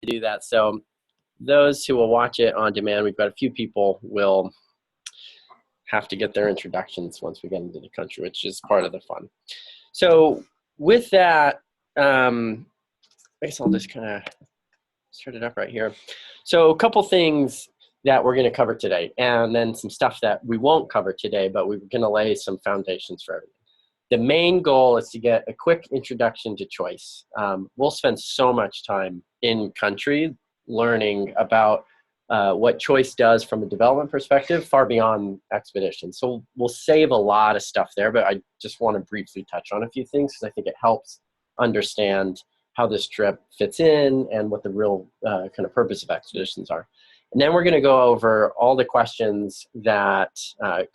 do that. So those who will watch it on demand, we've got a few people will have to get their introductions once we get into the country, which is part of the fun. So with that, I guess I'll just kind of start it up right here. So a couple things that we're going to cover today, and then some stuff that we won't cover today, but we're going to lay some foundations for everything. The main goal is to get a quick introduction to CHOICE. We'll spend so much time in country learning about what CHOICE does from a development perspective, far beyond expedition. So we'll save a lot of stuff there, but I just want to briefly touch on a few things because I think it helps understand how this trip fits in and what the real kind of purpose of expeditions are. And then we're going to go over all the questions that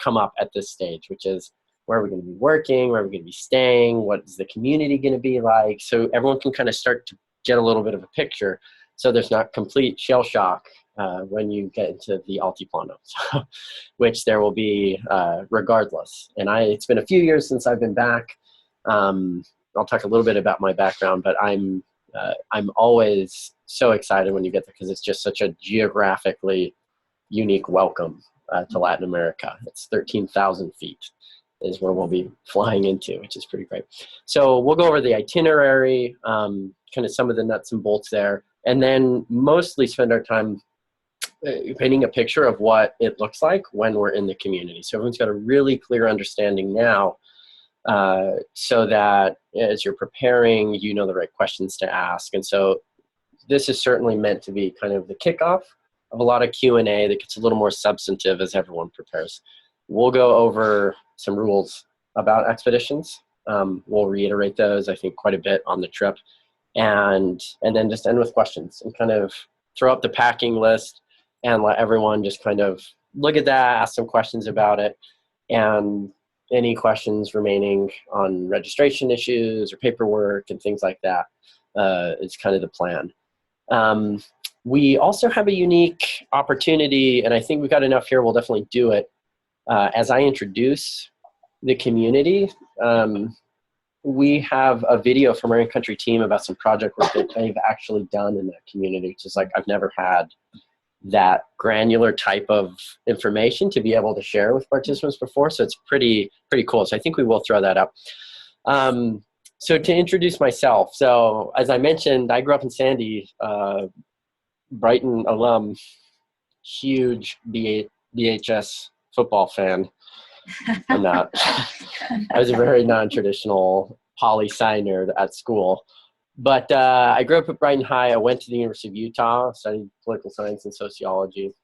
come up at this stage, which is, where are we going to be working? Where are we going to be staying? What is the community going to be like? So everyone can kind of start to get a little bit of a picture so there's not complete shell shock when you get into the Altiplano, which there will be regardless. And it's been a few years since I've been back. I'll talk a little bit about my background, but I'm always so excited when you get there because it's just such a geographically unique welcome to Latin America. It's 13,000 feet. Is where we'll be flying into, which is pretty great. So we'll go over the itinerary, kind of some of the nuts and bolts there, and then mostly spend our time painting a picture of what it looks like when we're in the community. So everyone's got a really clear understanding now so that as you're preparing, you know the right questions to ask. And so this is certainly meant to be kind of the kickoff of a lot of Q&A that gets a little more substantive as everyone prepares. We'll go over some rules about expeditions. We'll reiterate those, I think, quite a bit on the trip. And then just end with questions and kind of throw up the packing list and let everyone just kind of look at that, ask some questions about it. And any questions remaining on registration issues or paperwork and things like that is kind of the plan. We also have a unique opportunity, and I think we've got enough here, we'll definitely do it. As I introduce the community, we have a video from our in-country team about some project work that they've actually done in that community, which is like, I've never had that granular type of information to be able to share with participants before. So it's pretty cool. So I think we will throw that up. So to introduce myself. So as I mentioned, I grew up in Sandy, Brighton alum, huge BHS football fan. I'm not. I was a very non-traditional poli-sci nerd at school. But I grew up at Brighton High. I went to the University of Utah, studied political science and sociology.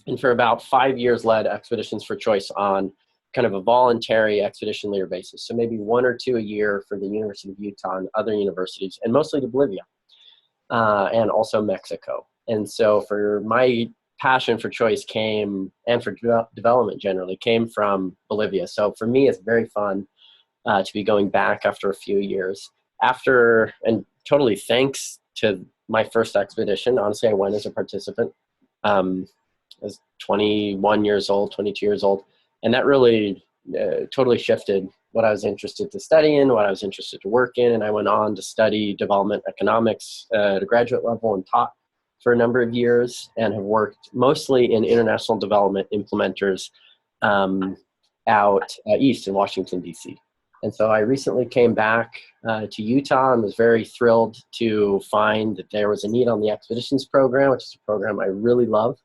And for about 5 years led expeditions for CHOICE on kind of a voluntary expedition leader basis. So maybe 1 or 2 a year for the University of Utah and other universities, and mostly to Bolivia and also Mexico. And so for my passion for CHOICE came, and for development generally, came from Bolivia. So for me, it's very fun to be going back after a few years. And totally thanks to my first expedition. Honestly, I went as a participant. I was 21 years old, 22 years old. And that really totally shifted what I was interested to study in, what I was interested to work in. And I went on to study development economics at a graduate level and taught for a number of years, and have worked mostly in international development implementers out east in Washington, D.C. And so I recently came back to Utah and was very thrilled to find that there was a need on the expeditions program, which is a program I really love.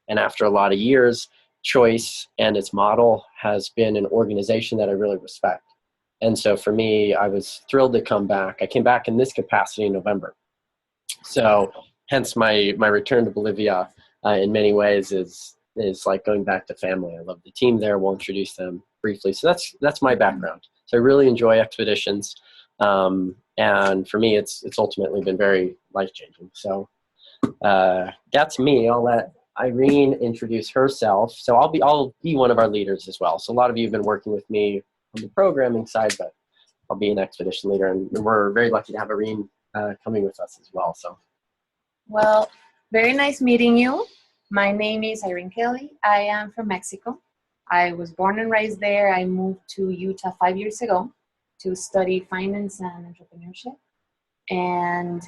And after a lot of years, CHOICE and its model has been an organization that I really respect. And so for me, I was thrilled to come back. I came back in this capacity in November. So hence my return to Bolivia in many ways is like going back to family. I love the team there. We'll introduce them briefly. So that's my background. So I really enjoy expeditions. And for me, it's ultimately been very life-changing. So that's me. I'll let Irene introduce herself. So I'll be one of our leaders as well. So a lot of you have been working with me on the programming side, but I'll be an expedition leader. And we're very lucky to have Irene coming with us as well. So. Well, very nice meeting you. My name is Irene Kelly. I am from Mexico. I was born and raised there. I moved to Utah 5 years ago to study finance and entrepreneurship. And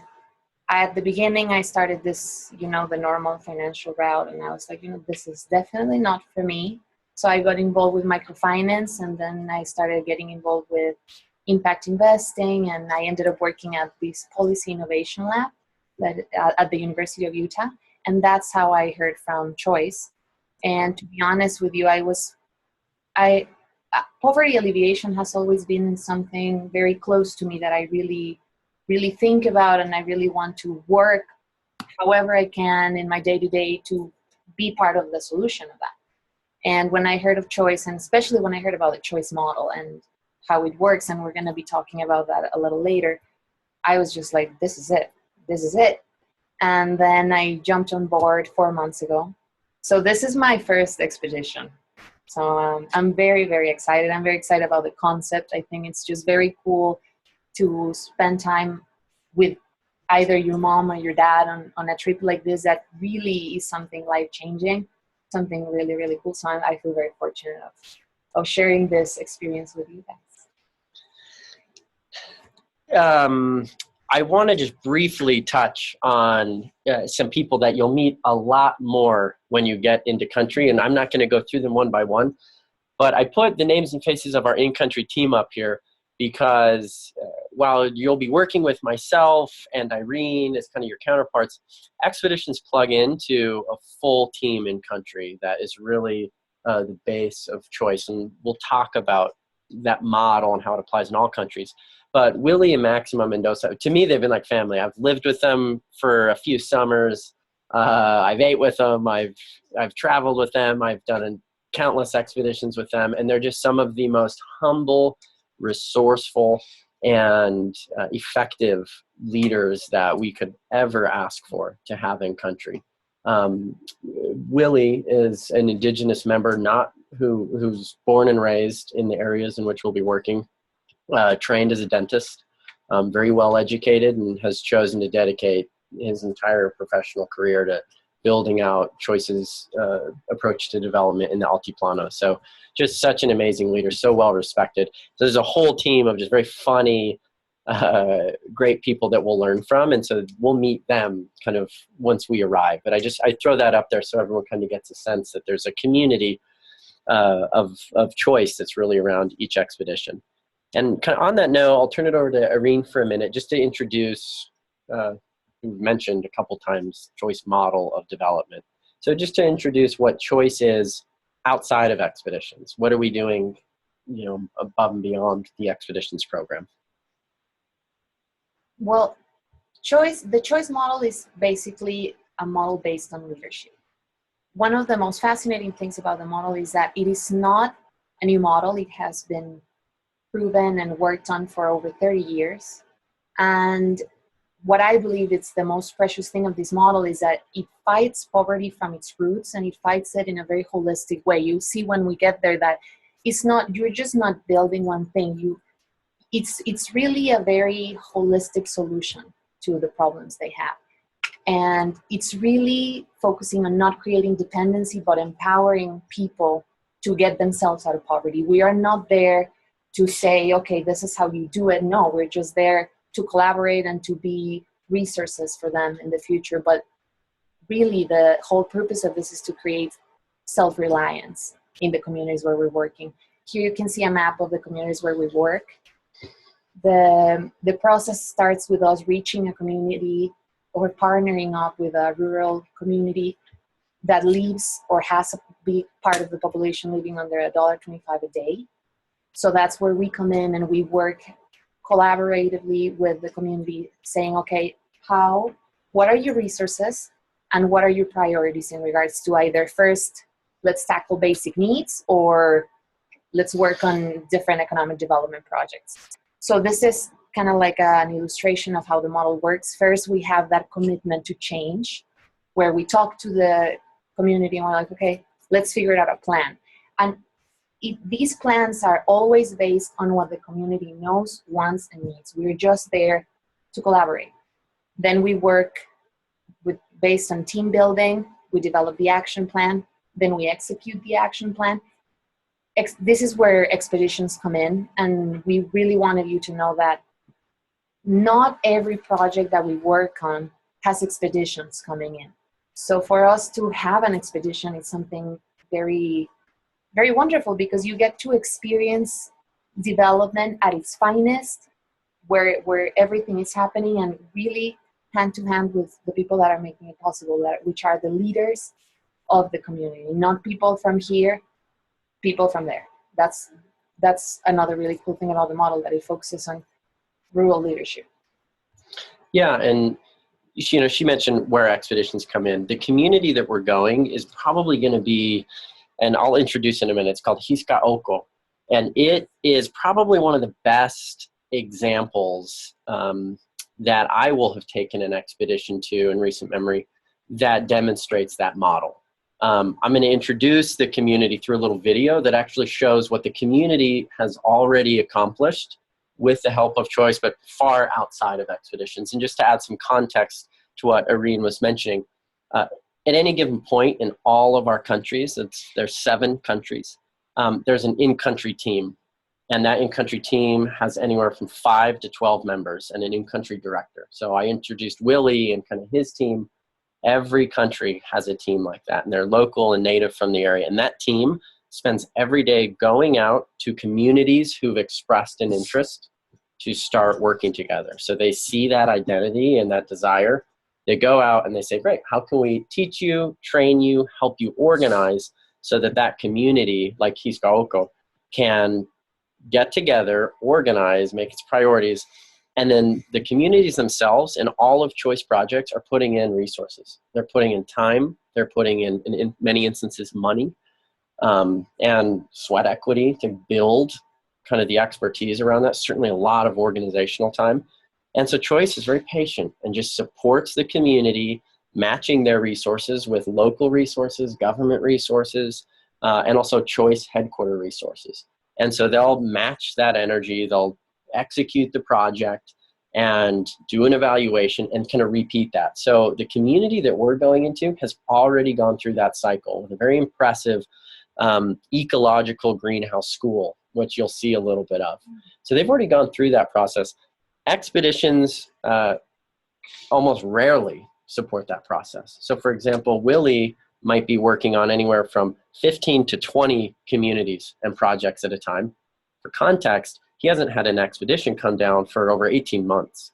At the beginning, I started this, the normal financial route, and I was like, this is definitely not for me. So I got involved with microfinance, and then I started getting involved with impact investing, and I ended up working at this policy innovation lab at the University of Utah. And that's how I heard from Choice. And to be honest with you, poverty alleviation has always been something very close to me that I really, really think about, and I really want to work however I can in my day-to-day to be part of the solution of that. And when I heard of Choice, and especially when I heard about the Choice model and how it works, and we're going to be talking about that a little later, I was just like, this is it. This is it. And then I jumped on board 4 months ago. So this is my first expedition. So I'm very, very excited. I'm very excited about the concept. I think it's just very cool to spend time with either your mom or your dad on a trip like this that really is something life-changing, something really, really cool. So I feel very fortunate of sharing this experience with you guys. I want to just briefly touch on some people that you'll meet a lot more when you get into country, and I'm not going to go through them one by one, but I put the names and faces of our in-country team up here because while you'll be working with myself and Irene as kind of your counterparts, expeditions plug into a full team in country that is really the base of Choice, and we'll talk about that model and how it applies in all countries. But Willie and Maxima Mendoza, to me, they've been like family. I've lived with them for a few summers. I've ate with them. I've traveled with them. I've done countless expeditions with them. And they're just some of the most humble, resourceful, and effective leaders that we could ever ask for to have in country. Willie is an indigenous member, who's born and raised in the areas in which we'll be working. Trained as a dentist, very well educated, and has chosen to dedicate his entire professional career to building out Choice's approach to development in the Altiplano. So just such an amazing leader, so well respected. So there's a whole team of just very funny, great people that we'll learn from, and so we'll meet them kind of once we arrive. But I throw that up there so everyone kind of gets a sense that there's a community of Choice that's really around each expedition. And kind of on that note, I'll turn it over to Irene for a minute just to introduce, we've mentioned a couple times, Choice model of development. So just to introduce what Choice is outside of expeditions. What are we doing, above and beyond the expeditions program? Well, the Choice model is basically a model based on leadership. One of the most fascinating things about the model is that it is not a new model. It has been proven and worked on for over 30 years. And what I believe is the most precious thing of this model is that it fights poverty from its roots, and it fights it in a very holistic way. You see when we get there that you're just not building one thing. It's really a very holistic solution to the problems they have. And it's really focusing on not creating dependency, but empowering people to get themselves out of poverty. We are not there to say, okay, this is how you do it. No, we're just there to collaborate and to be resources for them in the future. But really the whole purpose of this is to create self-reliance in the communities where we're working. Here you can see a map of the communities where we work. The process starts with us reaching a community or partnering up with a rural community that lives or has a big part of the population living under $1.25 a day. So that's where we come in and we work collaboratively with the community saying, okay, what are your resources and what are your priorities in regards to either first, let's tackle basic needs, or let's work on different economic development projects. So this is kind of like an illustration of how the model works. First, we have that commitment to change where we talk to the community and we're like, okay, let's figure out a plan. And these plans are always based on what the community knows, wants, and needs. We're just there to collaborate. Then we work based on team building. We develop the action plan. Then we execute the action plan. This is where expeditions come in, and we really wanted you to know that not every project that we work on has expeditions coming in. So for us to have an expedition is something very, very wonderful, because you get to experience development at its finest, where everything is happening, and really hand to hand with the people that are making it possible, which are the leaders of the community, not people from here, people from there. That's another really cool thing about the model, that it focuses on rural leadership. Yeah, and she mentioned where expeditions come in. The community that we're going is probably going to be, and I'll introduce in a minute, it's called Oko. And it is probably one of the best examples that I will have taken an expedition to in recent memory that demonstrates that model. I'm going to introduce the community through a little video that actually shows what the community has already accomplished with the help of CHOICE, but far outside of expeditions. And just to add some context to what Irene was mentioning, at any given point in all of our countries, there's 7 countries, there's an in-country team. And that in-country team has anywhere from 5 to 12 members and an in-country director. So I introduced Willie and kind of his team. Every country has a team like that, and they're local and native from the area. And that team spends every day going out to communities who've expressed an interest to start working together. So they see that identity and that desire. They go out and they say, great, how can we teach you, train you, help you organize so that that community, like Oko, can get together, organize, make its priorities, and then the communities themselves and all of CHOICE projects are putting in resources. They're putting in time, they're putting in many instances money, and sweat equity to build kind of the expertise around that, certainly a lot of organizational time. And so CHOICE is very patient and just supports the community, matching their resources with local resources, government resources, and also CHOICE headquarter resources. And so they'll match that energy, they'll execute the project and do an evaluation and kind of repeat that. So the community that we're going into has already gone through that cycle with a very impressive ecological greenhouse school, which you'll see a little bit of. So they've already gone through that process. Expeditions almost rarely support that process. So for example, Willie might be working on anywhere from 15 to 20 communities and projects at a time. For context, he hasn't had an expedition come down for over 18 months.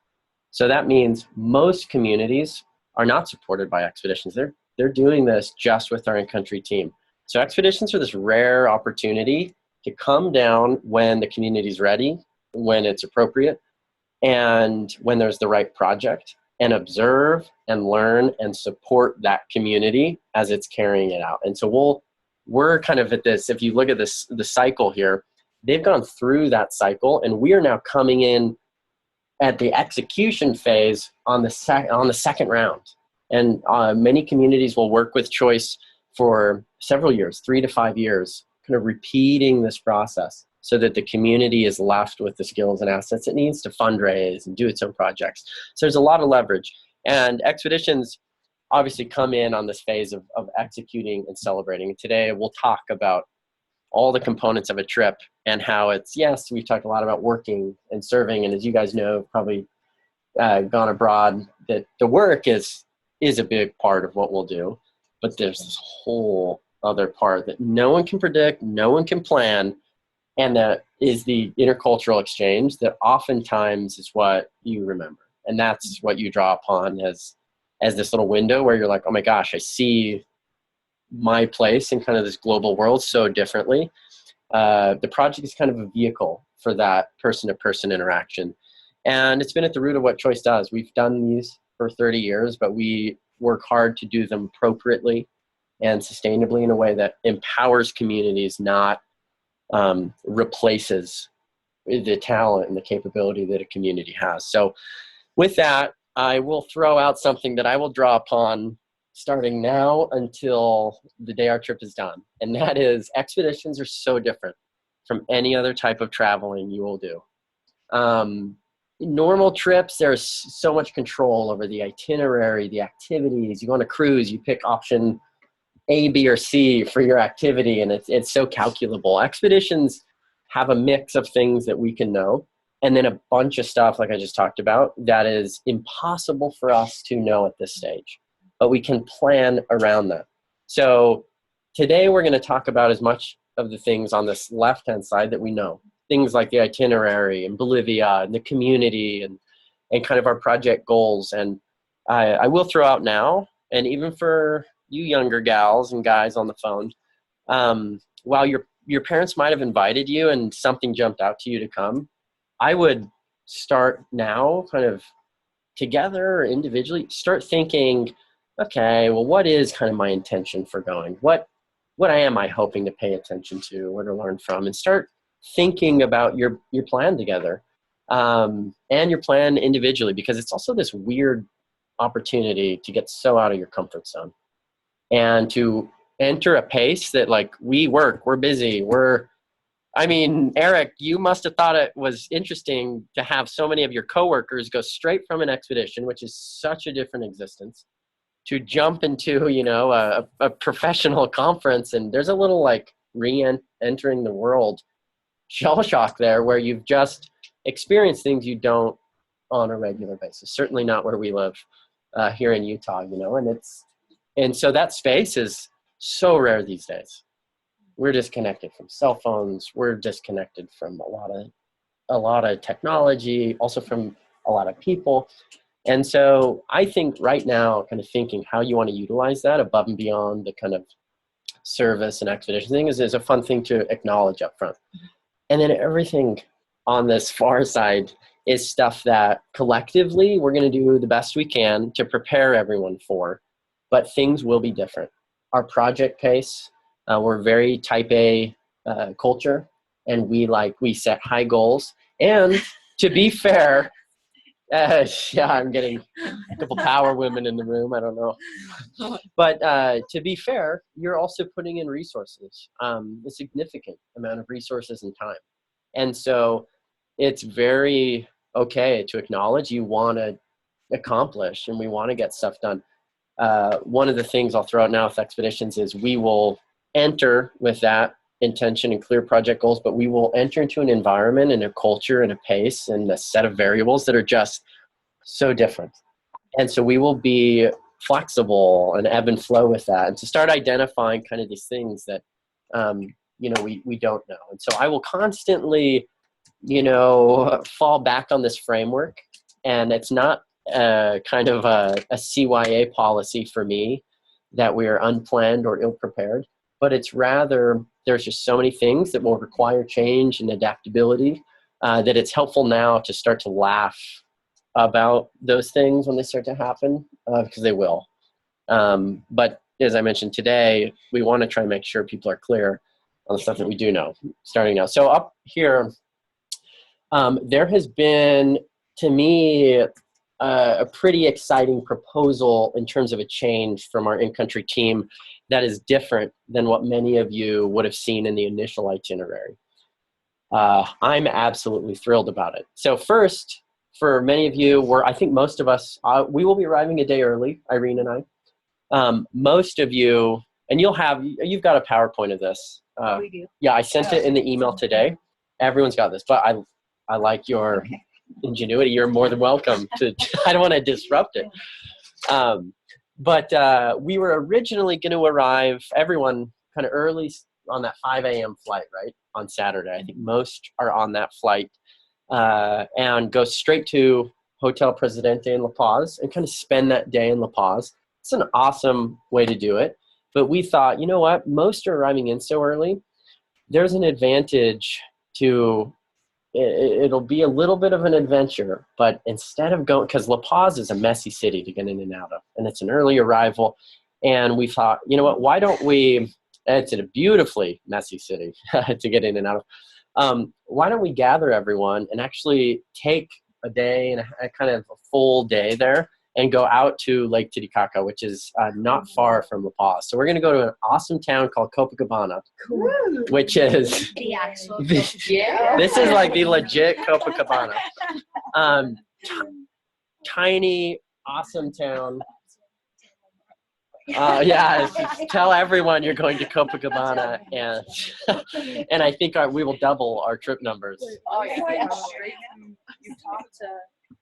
So that means most communities are not supported by expeditions. They're doing this just with our in-country team. So expeditions are this rare opportunity to come down when the community's ready, when it's appropriate, and when there's the right project, and observe and learn and support that community as it's carrying it out. And so we're kind of at this, if you look at this, the cycle here, they've gone through that cycle, and we are now coming in at the execution phase on the second round. And many communities will work with CHOICE for several years, 3 to 5 years, kind of repeating this process so that the community is left with the skills and assets it needs to fundraise and do its own projects. So there's a lot of leverage. And expeditions obviously come in on this phase of executing and celebrating. And today we'll talk about all the components of a trip and how it's, yes, we've talked a lot about working and serving. And as you guys know, probably gone abroad, that the work is a big part of what we'll do. But there's this whole other part that no one can predict, no one can plan, and that is the intercultural exchange that oftentimes is what you remember. And that's what you draw upon as this little window where you're like, oh my gosh, I see my place in kind of this global world so differently. The project is kind of a vehicle for that person-to-person interaction. And it's been at the root of what CHOICE does. We've done these for 30 years, but we work hard to do them appropriately and sustainably in a way that empowers communities, not replaces the talent and the capability that a community has. So with that, I will throw out something that I will draw upon starting now until the day our trip is done. And that is, expeditions are so different from any other type of traveling you will do. Normal trips, there's so much control over the itinerary, the activities. You go on a cruise, you pick option A, B, or C for your activity, and it's so calculable. Expeditions have a mix of things that we can know, and then a bunch of stuff like I just talked about that is impossible for us to know at this stage, but we can plan around that. So today we're going to talk about as much of the things on this left-hand side that we know, things like the itinerary and Bolivia and the community and kind of our project goals. And I will throw out now, and even for you younger gals and guys on the phone, while your parents might have invited you and something jumped out to you to come, I would start now kind of together or individually, start thinking, okay, well, what is kind of my intention for going? What am I hoping to pay attention to or to learn from? And start thinking about your plan together, and your plan individually, because it's also this weird opportunity to get so out of your comfort zone and to enter a pace that, like, we're busy. Eric, you must have thought it was interesting to have so many of your coworkers go straight from an expedition, which is such a different existence, to jump into, a professional conference. And there's a little like re-entering the world shell shock there, where you've just experienced things you don't on a regular basis. Certainly not where we live here in Utah, and so that space is so rare these days. We're disconnected from cell phones. We're disconnected from a lot of technology, also from a lot of people. And so I think right now, kind of thinking how you want to utilize that above and beyond the kind of service and expedition thing is a fun thing to acknowledge up front. And then everything on this far side is stuff that collectively we're going to do the best we can to prepare everyone for, but things will be different. Our project pace, we're very type A culture, and we set high goals. And to be fair, I'm getting a couple power women in the room. I don't know. But to be fair, you're also putting in resources, a significant amount of resources and time. And so it's very okay to acknowledge you want to accomplish and we want to get stuff done. One of the things I'll throw out now with expeditions is we will enter with that intention and clear project goals, but we will enter into an environment and a culture and a pace and a set of variables that are just so different. And so we will be flexible and ebb and flow with that, and to start identifying kind of these things that, we don't know. And so I will constantly, fall back on this framework, and it's not kind of a CYA policy for me that we are unplanned or ill-prepared, but it's rather there's just so many things that will require change and adaptability that it's helpful now to start to laugh about those things when they start to happen, because they will. But as I mentioned today, we want to try and make sure people are clear on the stuff that we do know starting now. So up here, there has been, to me, a pretty exciting proposal in terms of a change from our in-country team that is different than what many of you would have seen in the initial itinerary. I'm absolutely thrilled about it. So first, for many of you, I think most of us, we will be arriving a day early, Irene and I. Most of you, and you've got a PowerPoint of this. We do. Yeah, I sent it in the email today. Everyone's got this, but I like your ingenuity. You're more than welcome to. I don't want to disrupt it. But we were originally going to arrive, everyone, kind of early on that 5 a.m. flight, right, on Saturday. I think most are on that flight, and go straight to Hotel Presidente in La Paz and kind of spend that day in La Paz. It's an awesome way to do it. But we thought, you know what, most are arriving in so early. There's an advantage to it'll be a little bit of an adventure, but instead of going, because La Paz is a messy city to get in and out of, and it's an early arrival, and we thought, you know what, why don't we, it's a beautifully messy city to get in and out of, why don't we gather everyone and actually take a day and a kind of a full day there and go out to Lake Titicaca, which is not far from La Paz. So we're going to go to an awesome town called Copacabana, Cool. which is The actual. Yeah. this is like the legit Copacabana. Tiny, awesome town. Tell everyone you're going to Copacabana, and I think we will double our trip numbers. Oh, yeah. you talk to?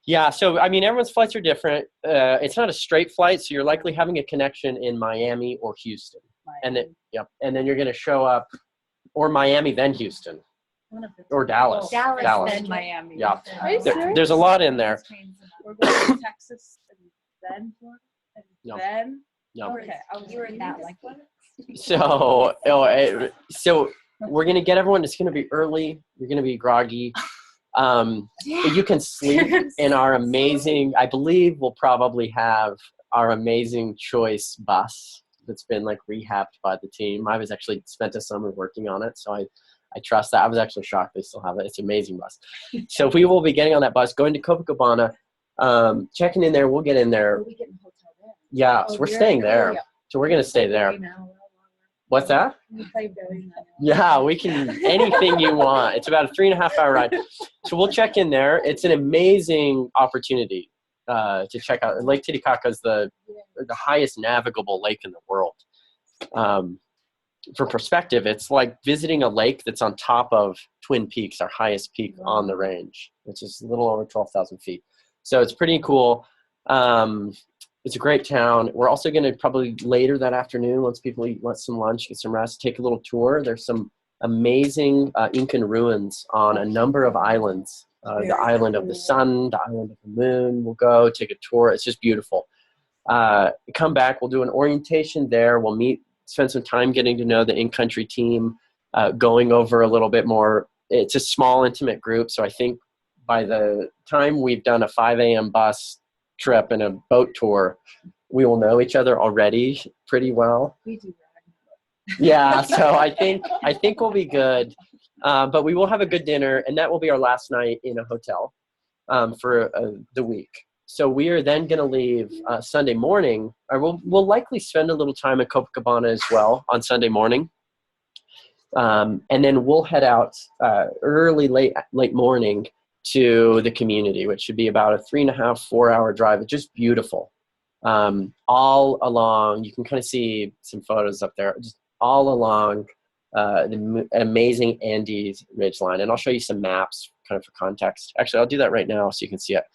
Yeah, so I mean, everyone's flights are different. It's not a straight flight, so you're likely having a connection in Miami or Houston, and then and then you're going to show up, or Miami then Houston, or Dallas. Dallas. Then Miami. Yeah, Are you serious? there's a lot in there. We're going to Texas and then Florida and No. then. No. Okay, You were that lucky. So we're going to get everyone. It's going to be early. You're going to be groggy. You can sleep in our amazing, I believe we'll probably have our amazing Choice bus that's been like rehabbed by the team. I was actually spent a summer working on it, so I trust that. I was actually shocked they still have it. It's an amazing bus. So we will be getting on that bus, going to Copacabana, checking in there. We'll get in there. We get in a hotel there. Yeah, so we're staying there. So we're going to stay there. What's that? Yeah, we can, anything you want. It's about a 3.5 hour ride. So we'll check in there. It's an amazing opportunity to check out. Lake Titicaca is the highest navigable lake in the world. For perspective, it's like visiting a lake that's on top of Twin Peaks, our highest peak on the range, which is a little over 12,000 feet. So it's pretty cool. It's a great town. We're also going to probably later that afternoon, once people want some lunch, get some rest, take a little tour. There's some amazing Incan ruins on a number of islands. The island of the sun, the island of the moon. We'll go take a tour. It's just beautiful. Come back. We'll do an orientation there. We'll meet, spend some time getting to know the in-country team, going over a little bit more. It's a small, intimate group. So I think by the time we've done a 5 a.m. bus trip and a boat tour, we will know each other already pretty well. We do. Yeah, so I think we'll be good. But we will have a good dinner, and that will be our last night in a hotel for the week. So we are then going to leave Sunday morning, or we'll likely spend a little time at Copacabana as well on Sunday morning. And then we'll head out late morning to the community, which should be about a 3.5-4 hour drive. It's just beautiful. All along, you can kind of see some photos up there, just all along the amazing Andes ridgeline. And I'll show you some maps kind of for context. Actually, I'll do that right now so you can see it.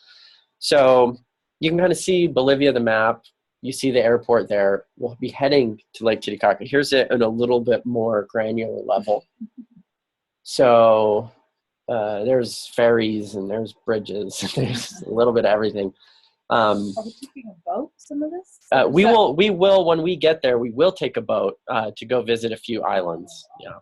So you can kind of see Bolivia, the map. You see the airport there. We'll be heading to Lake Titicaca. Here's it on a little bit more granular level. So there's ferries and there's bridges. There's a little bit of everything. Are we taking a boat, some of this? We will, when we get there, we will take a boat to go visit a few islands. Yeah.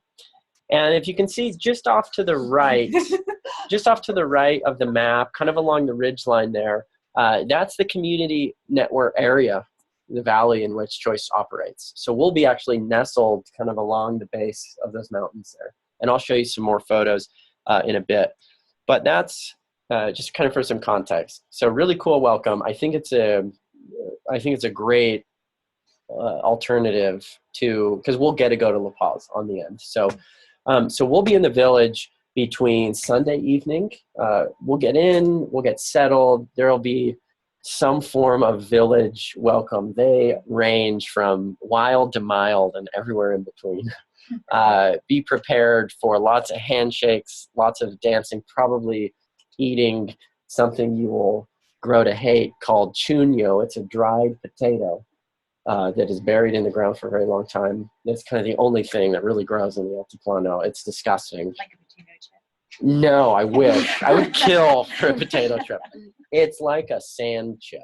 And if you can see just off to the right, of the map, kind of along the ridge line there, that's the community network area, the valley in which Choice operates. So we'll be actually nestled kind of along the base of those mountains there. And I'll show you some more photos in a bit. But that's just kind of for some context. So really cool welcome. I think it's a great alternative to, because we'll get to go to La Paz on the end. So we'll be in the village between Sunday evening. We'll get in, we'll get settled. There'll be some form of village welcome. They range from wild to mild and everywhere in between. Be prepared for lots of handshakes, lots of dancing, probably eating something you will grow to hate called chuño. It's a dried potato that is buried in the ground for a very long time. It's kind of the only thing that really grows in the Altiplano. It's disgusting. Like a potato chip. No, I wish. I would kill for a potato chip. It's like a sand chip.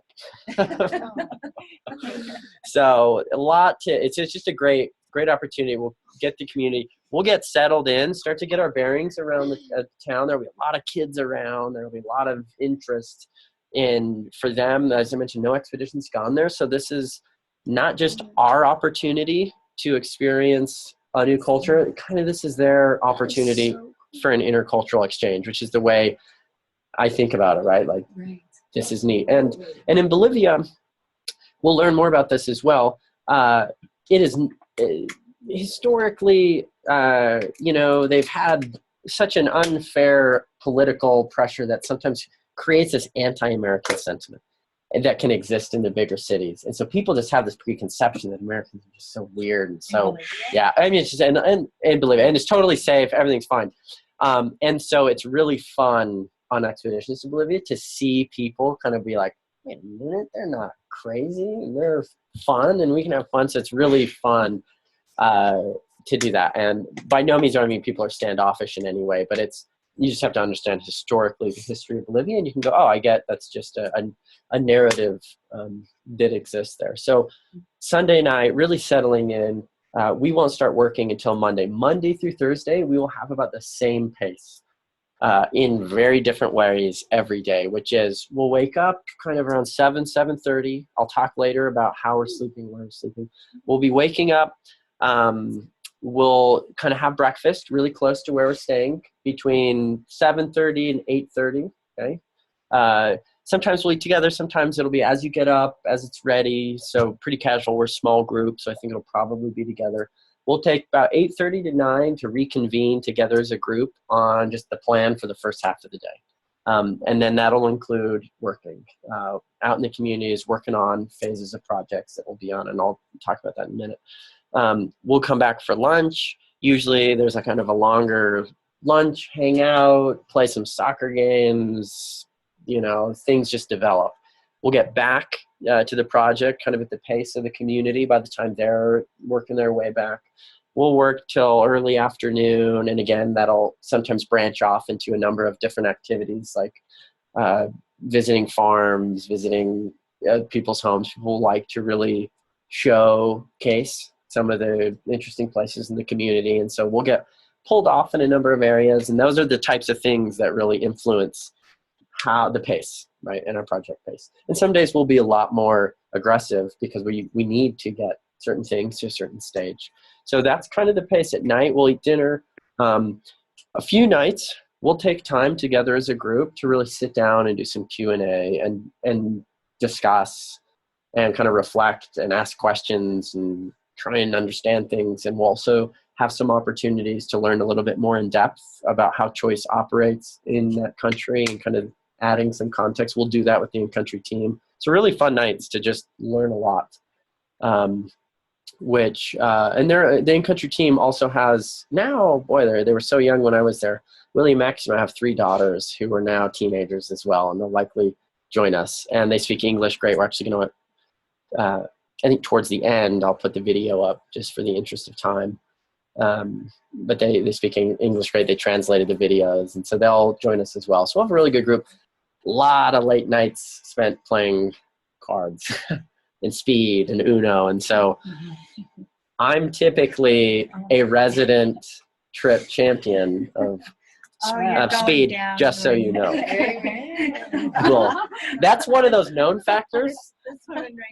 So it's just a great opportunity. We'll get the community. We'll get settled in, start to get our bearings around the town. There'll be a lot of kids around. There'll be a lot of interest for them. As I mentioned, no expedition's gone there. So this is not just our opportunity to experience a new culture. This is their opportunity for an intercultural exchange, which is the way I think about it, right? Like, this is neat. And in Bolivia, we'll learn more about this as well. It is historically, they've had such an unfair political pressure that sometimes creates this anti-American sentiment that can exist in the bigger cities. And so people just have this preconception that Americans are just so weird. And so, yeah, I mean, it's just, and Bolivia, and it's totally safe. Everything's fine. And so it's really fun on expeditions to Bolivia to see people kind of be like, wait a minute, they're not crazy, and they're fun, and we can have fun. So it's really fun to do that. And by no means do I mean people are standoffish in any way, but you just have to understand historically the history of Bolivia, and you can go, oh, I get that's just a narrative that exists there. So Sunday night, really settling in. We won't start working until Monday. Monday through Thursday, we will have about the same pace in very different ways every day, which is we'll wake up kind of around 7:30. I'll talk later about how we're sleeping, where we're sleeping. We'll be waking up. We'll kind of have breakfast really close to where we're staying between 7:30 and 8:30. Okay. Sometimes we'll eat together. Sometimes it'll be as you get up, as it's ready. So pretty casual. We're a small group, so I think it'll probably be together. We'll take about 8:30 to 9 to reconvene together as a group on just the plan for the first half of the day. And then that'll include working out in the communities, working on phases of projects that we'll be on, and I'll talk about that in a minute. We'll come back for lunch. Usually there's a kind of a longer lunch, hang out, play some soccer games, things just develop. We'll get back to the project kind of at the pace of the community by the time they're working their way back. We'll work till early afternoon, and again, that'll sometimes branch off into a number of different activities like visiting farms, visiting people's homes. People like to really showcase some of the interesting places in the community, and so we'll get pulled off in a number of areas, and those are the types of things that really influence how the pace, right, and our project pace. And some days we'll be a lot more aggressive because we need to get certain things to a certain stage. So that's kind of the pace. At night we'll eat dinner. A few nights we'll take time together as a group to really sit down and do some Q&A and discuss and kind of reflect and ask questions and try and understand things. And we'll also have some opportunities to learn a little bit more in depth about how CHOICE operates in that country and kind of adding some context. We'll do that with the in-country team. So really fun nights to just learn a lot. And the in-country team also has now, boy, they were so young when I was there. Willie and Maxima have 3 daughters who are now teenagers as well, and they'll likely join us. And they speak English great. We're actually going to, I think towards the end, I'll put the video up just for the interest of time. But they speak English great. They translated the videos, and so they'll join us as well. So we'll have a really good group. A lot of late nights spent playing cards and speed and Uno. And so I'm typically a resident trip champion of speed, just so you know. Cool. That's one of those known factors.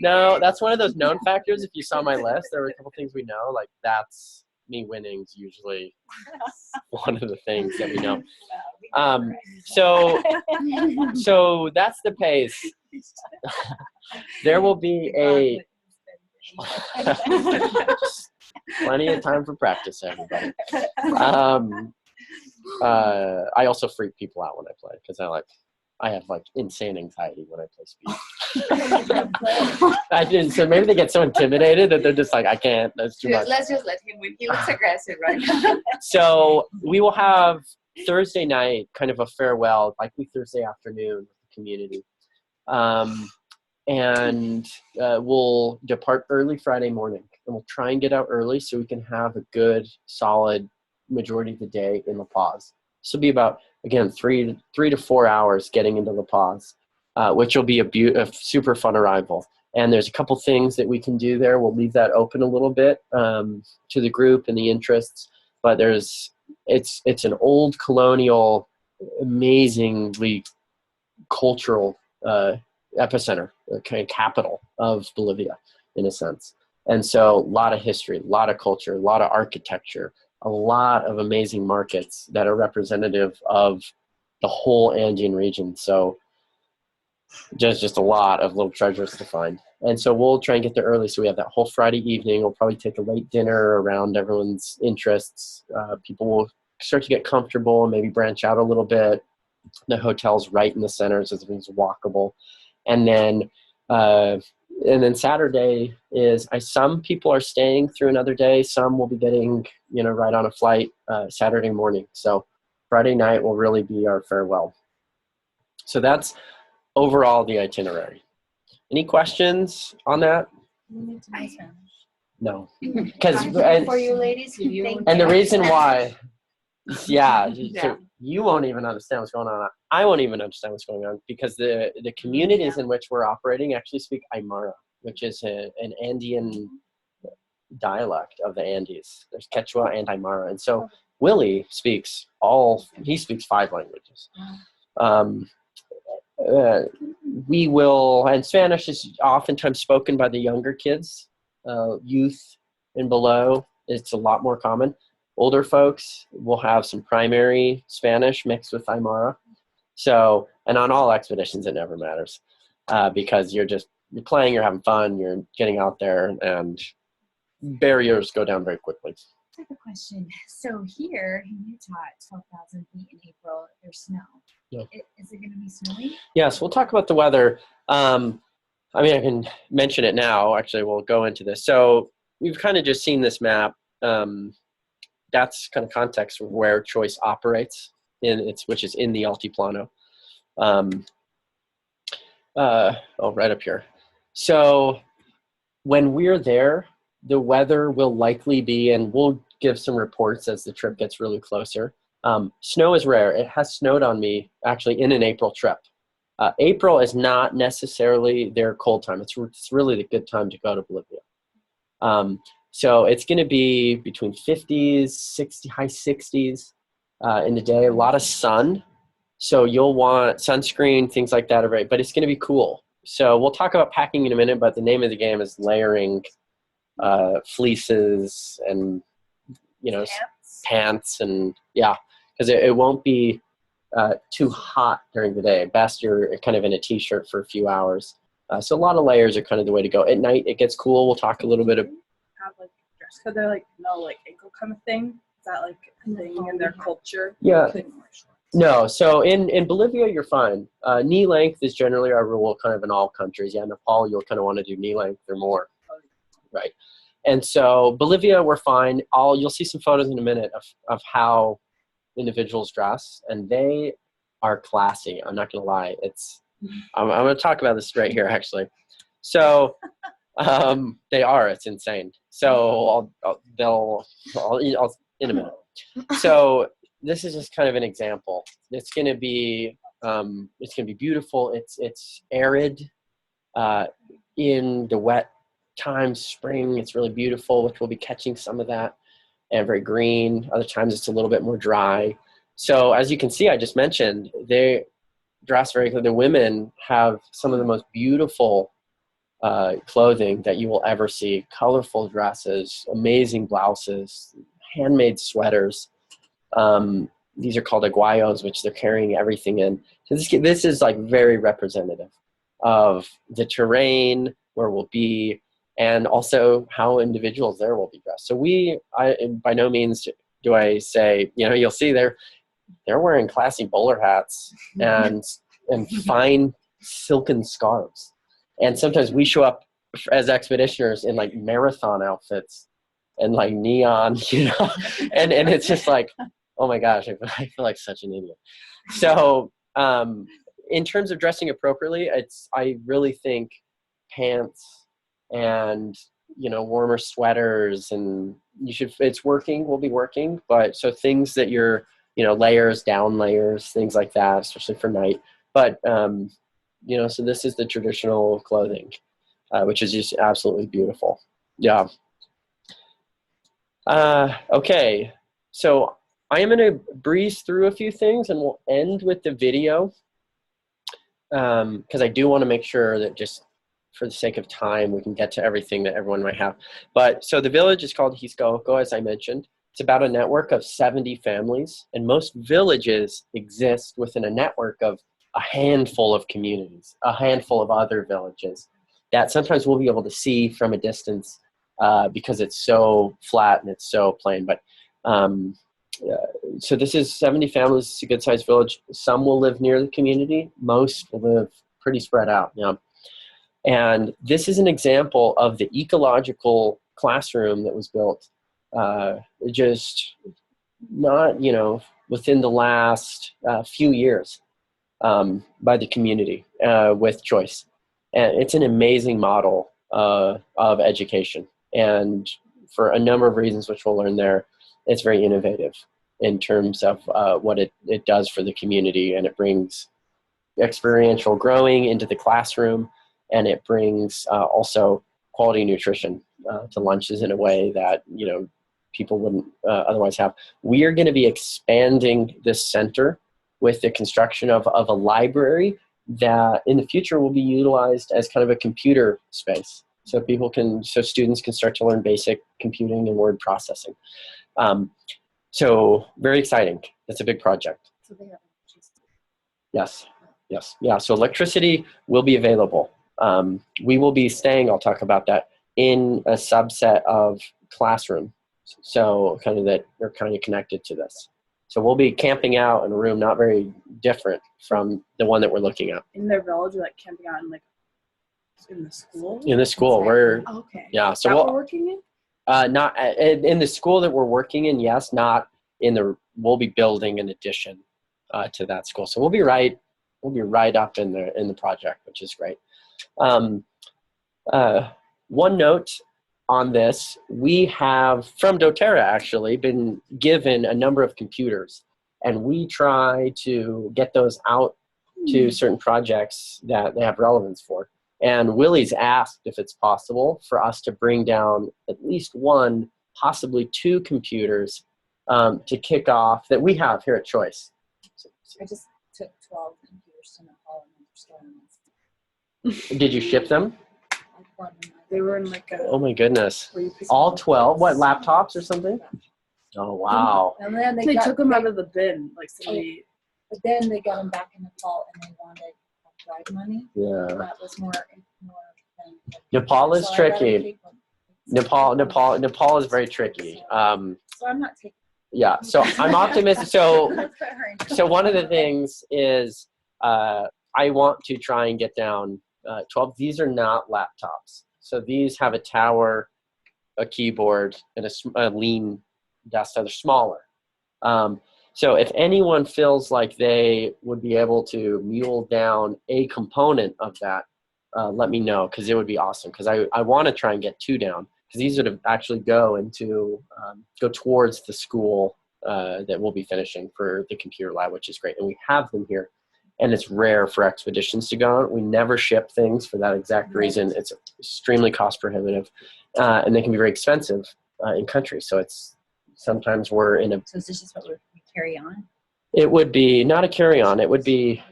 No, that's one of those known factors. If you saw my list, there were a couple things we know, like that's me winning's usually one of the things that we know. So that's the pace. There will be plenty of time for practice, everybody. I also freak people out when I play because I have insane anxiety when I play speed. So maybe they get so intimidated that they're just like, I can't, that's too much. Let's just let him win. He looks aggressive right now. So we will have Thursday night kind of a farewell, likely Thursday afternoon with the community. And we'll depart early Friday morning. And we'll try and get out early so we can have a good, solid majority of the day in La Paz. This will be about, again, 3 to 4 hours getting into La Paz, which will be a super fun arrival. And there's a couple things that we can do there. We'll leave that open a little bit to the group and the interests. But it's an old colonial, amazingly cultural epicenter, kind of capital of Bolivia in a sense. And so a lot of history, a lot of culture, a lot of architecture, a lot of amazing markets that are representative of the whole Andean region. So just a lot of little treasures to find. And so we'll try and get there early. So we have that whole Friday evening. We'll probably take a late dinner around everyone's interests. People will start to get comfortable and maybe branch out a little bit. The hotel's right in the center, so everything's walkable. And then Saturday is, some people are staying through another day. Some will be getting, right on a flight Saturday morning. So Friday night will really be our farewell. So that's overall the itinerary. Any questions on that? We need to know Spanish. No, because For you ladies, and the reason why, yeah, Yeah. so you won't even understand what's going on. I won't even understand what's going on because the communities in which we're operating actually speak Aymara, which is an Andean dialect of the Andes. There's Quechua and Aymara, and so Willie speaks 5 languages. We will, and Spanish is oftentimes spoken by the younger kids, youth and below. It's a lot more common. Older folks will have some primary Spanish mixed with Aymara. So, and on all expeditions, it never matters because you're playing, you're having fun, you're getting out there, and barriers go down very quickly. I have a question. So here in Utah at 12,000 feet in April, there's snow. Yeah. Is it going to be snowy? Yes, we'll talk about the weather. I mean, I can mention it now. Actually, we'll go into this. So we've kind of just seen this map. That's kind of context of where CHOICE operates, which is in the Altiplano. Right up here. So when we're there, the weather will likely be, and we'll give some reports as the trip gets really closer. Snow is rare. It has snowed on me actually in an April trip. April is not necessarily their cold time. It's really the good time to go to Bolivia. So it's going to be between 50s, 60, high 60s in the day. A lot of sun. So you'll want sunscreen, things like that. But it's going to be cool. So we'll talk about packing in a minute, but the name of the game is layering fleeces and, pants and because it won't be too hot during the day. Best you're kind of in a t-shirt for a few hours. So a lot of layers are kind of the way to go. At night it gets cool. We'll talk a little bit of Have like dress code, they're like no ankle kind of thing. Is that like a thing in their culture? Yeah. Couldn't wear shorts. No, so in Bolivia you're fine. Knee length is generally our rule kind of in all countries. Yeah, Nepal you'll kind of want to do knee length or more. Right. And so Bolivia, we're fine. You'll see some photos in a minute of how individuals dress, and they are classy. I'm not going to lie. I'm going to talk about this right here, actually. So they are. It's insane. So I'll in a minute. So this is just kind of an example. It's going to be beautiful. It's arid in the wet times. Spring, it's really beautiful, which we'll be catching some of that, and very green. Other times it's a little bit more dry. So as you can see, I just mentioned, they dress very clearly. The women have some of the most beautiful clothing that you will ever see. Colorful dresses, amazing blouses, handmade sweaters. These are called aguayos, which they're carrying everything in. So this is like very representative of the terrain, where we'll be, and also how individuals there will be dressed. So by no means do I say, you'll see they're wearing classy bowler hats and fine silken scarves. And sometimes we show up as expeditioners in like marathon outfits and like neon, and it's just like, oh my gosh, I feel like such an idiot. So in terms of dressing appropriately, I really think pants and warmer sweaters, and we'll be working, but so things that you're layers, down layers, things like that, especially for night. But so this is the traditional clothing, which is just absolutely beautiful. Yeah. Okay, so I am going to breeze through a few things, and we'll end with the video because I do want to make sure that just for the sake of time, we can get to everything that everyone might have. But so the village is called Hiscoco, as I mentioned. It's about a network of 70 families, and most villages exist within a network of a handful of communities, a handful of other villages that sometimes we'll be able to see from a distance because it's so flat and it's so plain. But so this is 70 families. It's a good-sized village. Some will live near the community. Most will live pretty spread out. And this is an example of the ecological classroom that was built just not, within the last few years. by the community with CHOICE. And it's an amazing model of education. And for a number of reasons, which we'll learn there, it's very innovative in terms of what it does for the community. And it brings experiential growing into the classroom, and it brings also quality nutrition to lunches in a way that, you know, people wouldn't otherwise have. We are going to be expanding this center with the construction of a library that in the future will be utilized as kind of a computer space. So students can start to learn basic computing and word processing. So very exciting. That's a big project. So they have Yes. Yes. Yeah. So electricity will be available. We will be staying, I'll talk about that, in a subset of classroom. So kind of that are kind of connected to this. So we'll be camping out in a room not very different from the one that we're looking at. In their village, or like camping out in like in the school? In the school, we're, Okay. yeah. So That we'll, we're working in? not in the school that we're working in, yes, not in the, we'll be building an addition to that school. So we'll be right up in the project, which is great. One note on this, we have from doTERRA actually been given a number of computers, and we try to get those out to certain projects that they have relevance for. And Willie's asked if it's possible for us to bring down at least one, possibly two computers to kick off that we have here at CHOICE. I just took 12 computers to Nepal and they're storing them. Did you ship them? They were in like a. Oh my goodness. where you pick All them up. 12? What, laptops or something? Oh, wow. And then They took them out of the bin. Like somebody. But then they got them back in Nepal and they wanted drive money. Yeah. That was more than. Nepal is So I gotta tricky. keep 'em. Nepal is very tricky. So I'm not taking. Yeah, so I'm optimistic. So Let's put her in. So one of the things is I want to try and get down 12. These are not laptops. So these have a tower, a keyboard, and a lean desktop. They're smaller. So if anyone feels like they would be able to mule down a component of that, let me know, because it would be awesome. Because I want to try and get two down, because these would actually go towards the school that we'll be finishing for the computer lab, which is great. And we have them here, and it's rare for expeditions to go on. We never ship things for that exact reason. It's extremely cost prohibitive, and they can be very expensive in country. So it's sometimes we're in a. So is this just what we carry on? It would be not a carry-on. It would be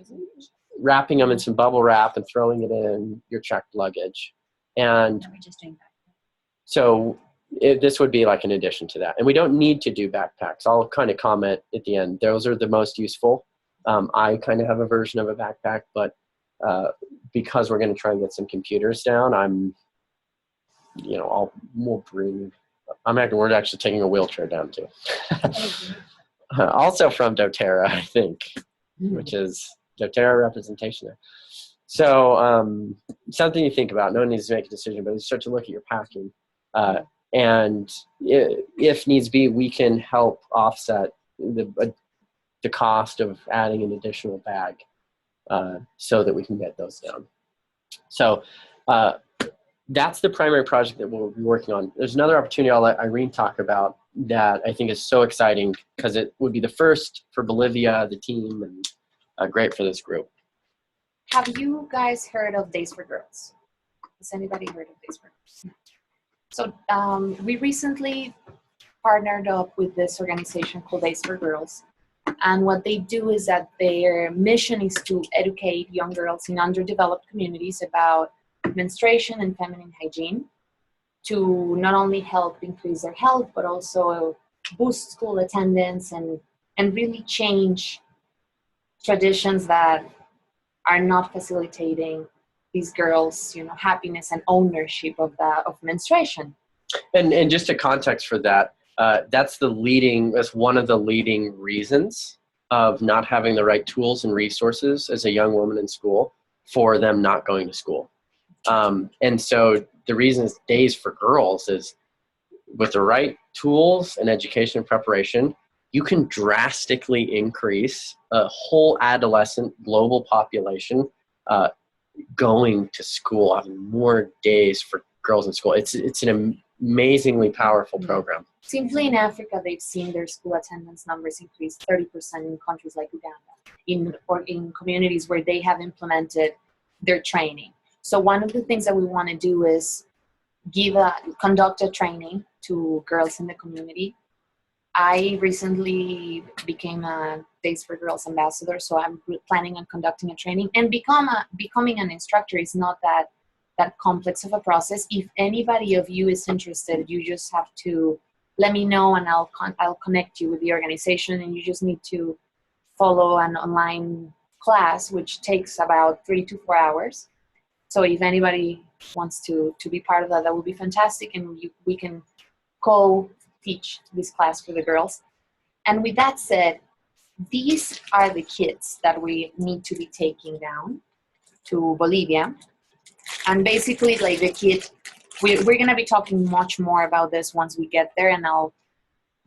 wrapping them in some bubble wrap and throwing it in your checked luggage. And Are we just doing that? so this would be like an addition to that. And we don't need to do backpacks. I'll kind of comment at the end. Those are the most useful. I kind of have a version of a backpack, but because we're going to try and get some computers down, we're actually taking a wheelchair down too. Also from doTERRA, I think, which is doTERRA representation there. So something you think about. No one needs to make a decision, but you start to look at your packing. And if needs be, we can help offset the cost of adding an additional bag so that we can get those down. So that's the primary project that we'll be working on. There's another opportunity I'll let Irene talk about that I think is so exciting, because it would be the first for Bolivia, the team, and great for this group. Have you guys heard of Days for Girls? Has anybody heard of Days for Girls? So we recently partnered up with this organization called Days for Girls. And what they do is that their mission is to educate young girls in underdeveloped communities about menstruation and feminine hygiene, to not only help increase their health, but also boost school attendance and really change traditions that are not facilitating these girls, happiness and ownership of menstruation. And just a context for that, that's one of the leading reasons of not having the right tools and resources as a young woman in school for them not going to school. And so the reason it's Days for Girls is with the right tools and education and preparation, you can drastically increase a whole adolescent global population going to school, having more days for girls in school. It's an amazingly powerful program. Simply in Africa, they've seen their school attendance numbers increase 30% in countries like Uganda, in communities where they have implemented their training. So one of the things that we want to do is conduct a training to girls in the community. I recently became a Days for Girls ambassador, so I'm planning on conducting a training. And becoming an instructor is not that complex of a process. If anybody of you is interested, you just have to let me know, and I'll connect you with the organization. And you just need to follow an online class, which takes about 3 to 4 hours. So if anybody wants to be part of that, that would be fantastic, and we can co-teach this class for the girls. And with that said, these are the kids that we need to be taking down to Bolivia. And basically, like the kid, we're going to be talking much more about this once we get there, and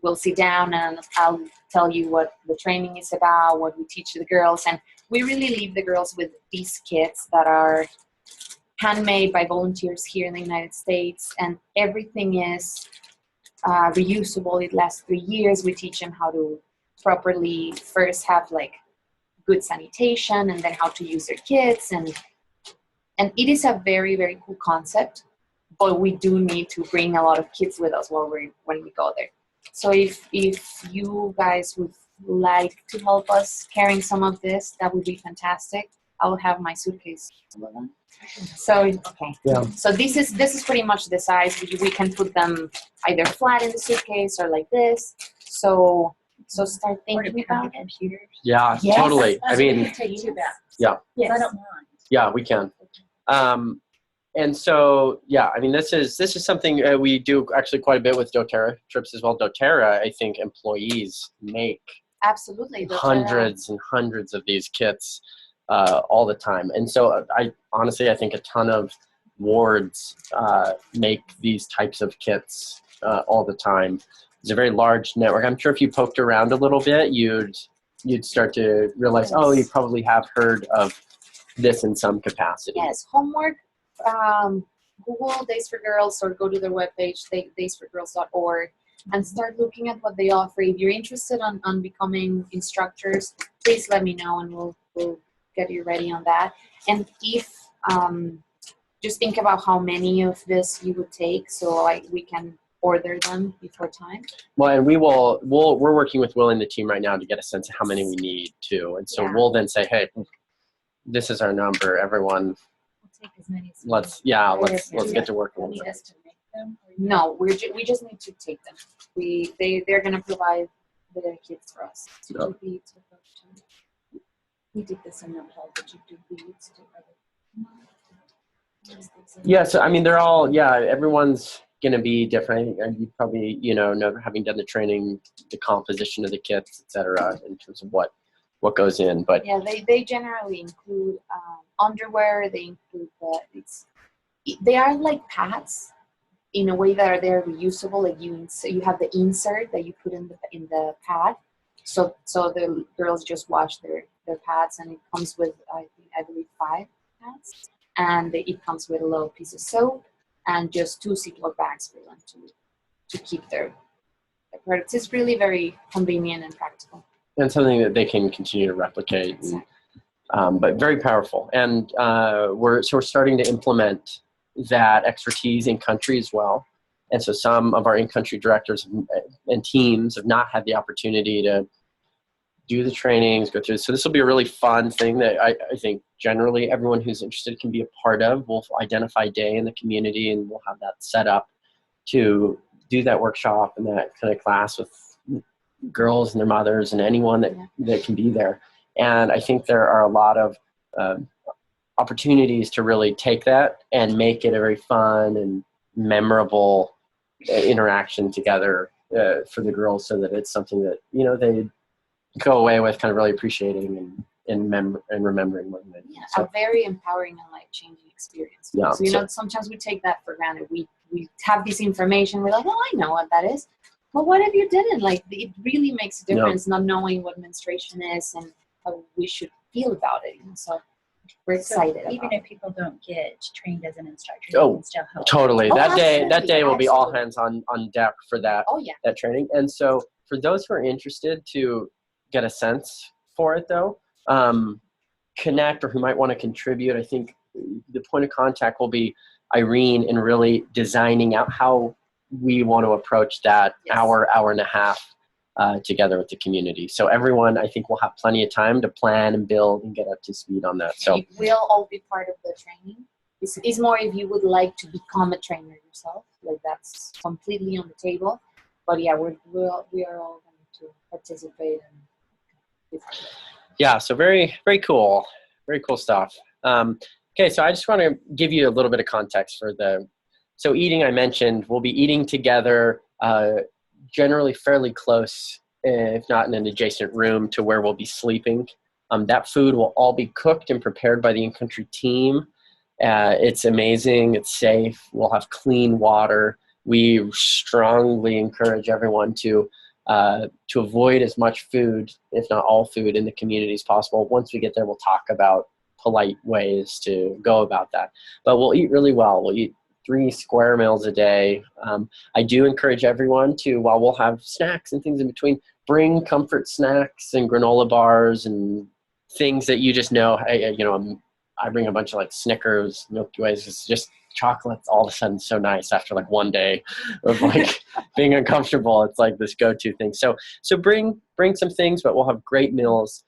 we'll sit down and I'll tell you what the training is about, what we teach the girls. And we really leave the girls with these kits that are handmade by volunteers here in the United States, and everything is reusable. It lasts 3 years. We teach them how to properly first have like good sanitation, and then how to use their kits, and it is a very, very cool concept, but we do need to bring a lot of kids with us when we go there. So if you guys would like to help us carrying some of this, that would be fantastic. I'll have my suitcase. So okay, Yeah. So this is pretty much the size. We can put them either flat in the suitcase or like this. So start thinking about it. Yeah, Yes. totally. I mean, Take 2 bags. yeah. Yes. I don't mind. Yeah, we can. And so, yeah, I mean, this is something we do actually quite a bit with doTERRA trips as well. doTERRA, I think employees make Absolutely. hundreds and hundreds of these kits all the time. And so I think a ton of wards make these types of kits all the time. It's a very large network. I'm sure if you poked around a little bit, you'd start to realize, Yes. oh, you probably have heard of this in some capacity. Yes, homework. Google Days for Girls or go to their webpage, daysforgirls.org, and start looking at what they offer. If you're interested on becoming instructors, please let me know, and we'll get you ready on that. And if just think about how many of this you would take, so we can order them before time. Well, and we're working with Will and the team right now to get a sense of how many we need too. And so Yeah. we'll then say, hey, this is our number, everyone. We'll take as many as Let's get to work on Need it. us to make them? Or No, we just need to take them. They're gonna provide the kits for us. to do beads with those too? We did this in Nepal. Did you do beads? Yeah, so I mean, they're all, everyone's going to be different. And you probably, never having done the training, the composition of the kits, et cetera, in terms of what goes in. But Yeah, they generally include underwear. They include they are like pads in a way that they're reusable. Like you have the insert that you put in the pad. So the girls just wash their pads, and it comes with I believe 5 pads, and it comes with a little piece of soap and just 2 Ziploc bags for them to keep their products. It's really very convenient and practical. and something that they can continue to replicate, but very powerful. And we're starting to implement that expertise in country as well. And so some of our in-country directors and teams have not had the opportunity to do the trainings, go through. So this will be a really fun thing that I think generally everyone who's interested can be a part of. We'll identify a day in the community, and we'll have that set up to do that workshop and that kind of class with girls and their mothers and anyone that can be there. And I think there are a lot of opportunities to really take that and make it a very fun and memorable interaction together for the girls, so that it's something that they go away with kind of really appreciating and remembering what they did. Yeah, So, a very empowering and life-changing experience. Yeah, So, sometimes we take that for granted. We have this information. We're like, oh, I know what that is. But what if you didn't? Like, it really makes a No. difference not knowing what menstruation is and how we should feel about it. So we're excited Even about if it. people don't get trained as an instructor, Oh, they can still help. Totally. Oh, That day absolutely, will be all absolutely. hands on deck for that Oh, yeah. that training. And so for those who are interested to get a sense for it, though, connect or who might want to contribute, I think the point of contact will be Irene in really designing out how we want to approach that Yes. hour and a half together with the community. So everyone, I think, will have plenty of time to plan and build and get up to speed on that. So It will all be part of the training. It's more if you would like to become a trainer yourself, like that's completely on the table. But yeah, we are all going to participate. yeah, so very, very cool stuff. Okay, so I just want to give you a little bit of context for so eating, I mentioned, we'll be eating together, generally fairly close, if not in an adjacent room to where we'll be sleeping. That food will all be cooked and prepared by the in-country team. It's amazing. It's safe. We'll have clean water. We strongly encourage everyone to avoid as much food, if not all food, in the community as possible. Once we get there, we'll talk about polite ways to go about that. But we'll eat really well. We'll eat 3 square meals a day. I do encourage everyone to, while we'll have snacks and things in between, bring comfort snacks and granola bars and things that you just know. I bring a bunch of like Snickers, Milky Ways. It's just chocolate's all of a sudden so nice after like one day of like being uncomfortable. It's like this go-to thing. So bring some things, but we'll have great meals.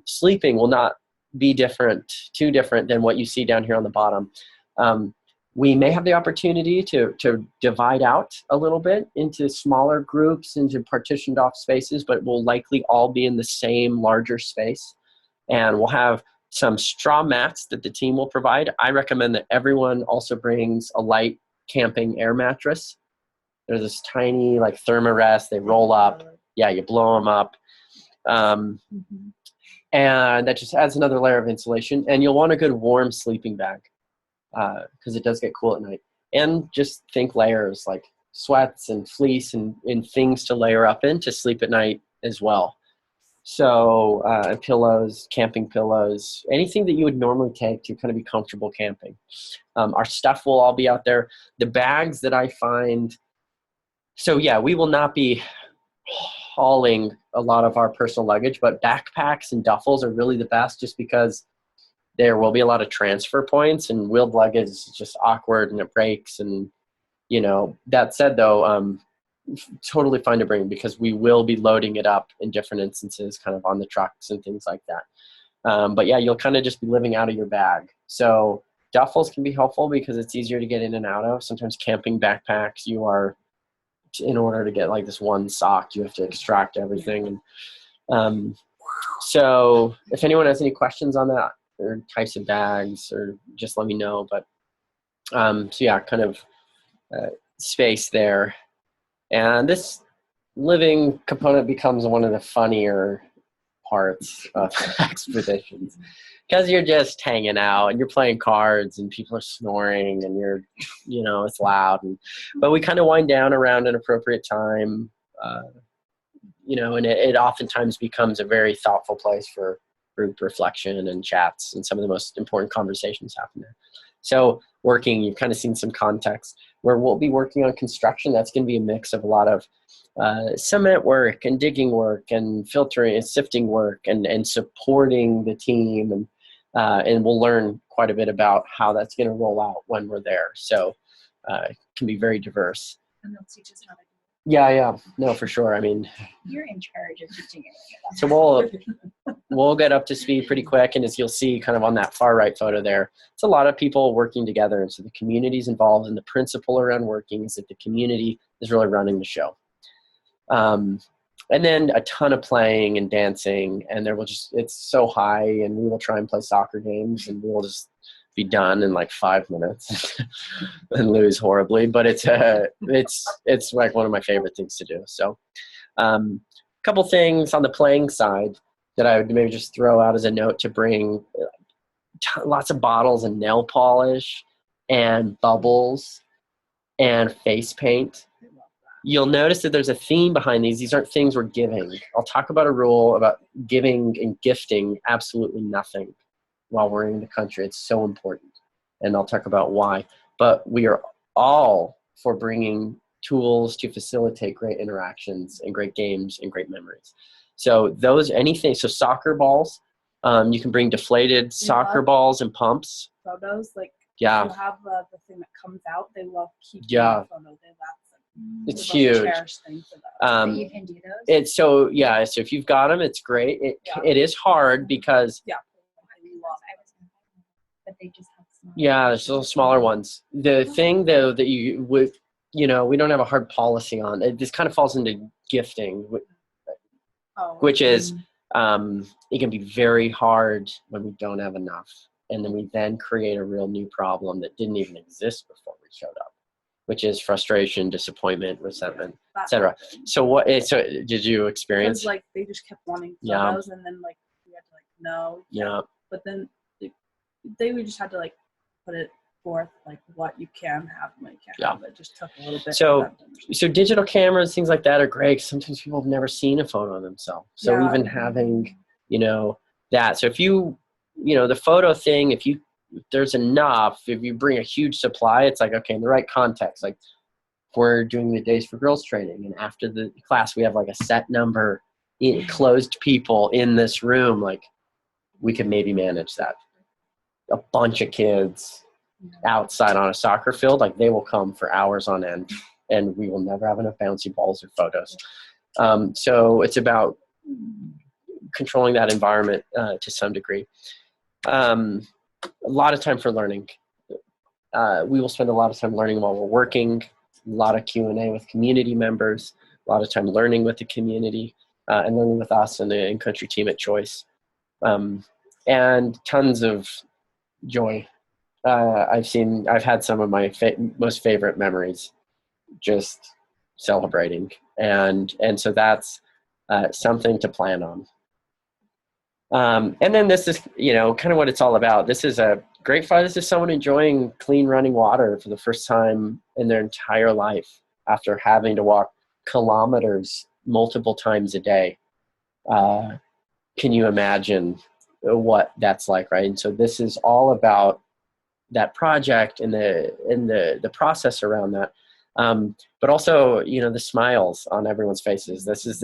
Sleeping will not be too different than what you see down here on the bottom. We may have the opportunity to divide out a little bit into smaller groups, into partitioned off spaces, but we'll likely all be in the same larger space. And we'll have some straw mats that the team will provide. I recommend that everyone also brings a light camping air mattress. There's this tiny like thermarest, they roll up. Yeah, you blow them up. And that just adds another layer of insulation. And you'll want a good warm sleeping bag because it does get cool at night. And just think layers like sweats and fleece and things to layer up in to sleep at night as well. So pillows, camping pillows, anything that you would normally take to kind of be comfortable camping. Our stuff will all be out there. The bags that I find, so yeah, we will not be hauling a lot of our personal luggage, but backpacks and duffels are really the best just because there will be a lot of transfer points, and wheeled luggage is just awkward and it breaks. And, that said though, totally fine to bring because we will be loading it up in different instances kind of on the trucks and things like that. But yeah, you'll kind of just be living out of your bag. So duffels can be helpful because it's easier to get in and out of. Sometimes camping backpacks, in order to get like this one sock, you have to extract everything. And so if anyone has any questions on that or types of bags, or just let me know. But so yeah, kind of space there. And this living component becomes one of the funnier parts of expeditions because you're just hanging out and you're playing cards and people are snoring and it's loud. But we kind of wind down around an appropriate time, and it oftentimes becomes a very thoughtful place for group reflection and chats, and some of the most important conversations happen there. So you've kind of seen some context where we'll be working on construction. That's going to be a mix of a lot of cement work and digging work and filtering and sifting work and supporting the team. And we'll learn quite a bit about how that's going to roll out when we're there. So it can be very diverse. And they'll teach us how to do Yeah. No, for sure. I mean, You're in charge of teaching it. so we'll get up to speed pretty quick. And as you'll see kind of on that far right photo there, it's a lot of people working together. And so the community's involved, and the principle around working is that the community is really running the show. And then a ton of playing and dancing, and it's so high, and we will try and play soccer games, and we'll just be done in like 5 minutes and lose horribly. But it's like one of my favorite things to do. So a couple things on the playing side that I would maybe just throw out as a note to bring: lots of bottles and nail polish and bubbles and face paint. you'll notice that there's a theme behind these. These aren't things we're giving. I'll talk about a rule about giving and gifting absolutely nothing while we're in the country. It's so important. And I'll talk about why. But we are all for bringing tools to facilitate great interactions and great games and great memories. So so soccer balls, you can bring deflated soccer balls and pumps. Photos, like Yeah. you have the thing that comes out. They love keeping Yeah. the photo. It's the most huge. cherished thing for them. So you can do those? It's so if you've got them, it's great. It is hard because Yeah. But they just have small. yeah, there's little smaller ones. The thing though that you would, we don't have a hard policy on. This kind of falls into gifting, which is it can be very hard when we don't have enough, and then we then create a real new problem that didn't even exist before we showed up, which is frustration, disappointment, resentment, etc. So did you experience? Because like they just kept wanting Yeah. photos, and then like we had to like no. Yeah. But then we just had to like put it forth like what you can have and what you can't have. It just took a little bit. So digital cameras, things like that are great. Sometimes people have never seen a photo of themselves. So even having, that. So if the photo thing, if there's enough, if you bring a huge supply, it's like, okay, in the right context, like we're doing the Days for Girls training, and after the class, we have like a set number closed people in this room, like we can maybe manage that. A bunch of kids outside on a soccer field, like they will come for hours on end, and we will never have enough bouncy balls or photos. So it's about controlling that environment to some degree. A lot of time for learning. We will spend a lot of time learning while we're working, a lot of Q&A with community members, a lot of time learning with the community and learning with us and the in-country team at CHOICE. And tons of joy. I've had some of my most favorite memories just celebrating. And so that's something to plan on. And then this is, kind of what it's all about. This is a great fire. This is someone enjoying clean running water for the first time in their entire life after having to walk kilometers multiple times a day. Can you imagine what that's like, right? And so this is all about that project and the process around that. But also, the smiles on everyone's faces. This is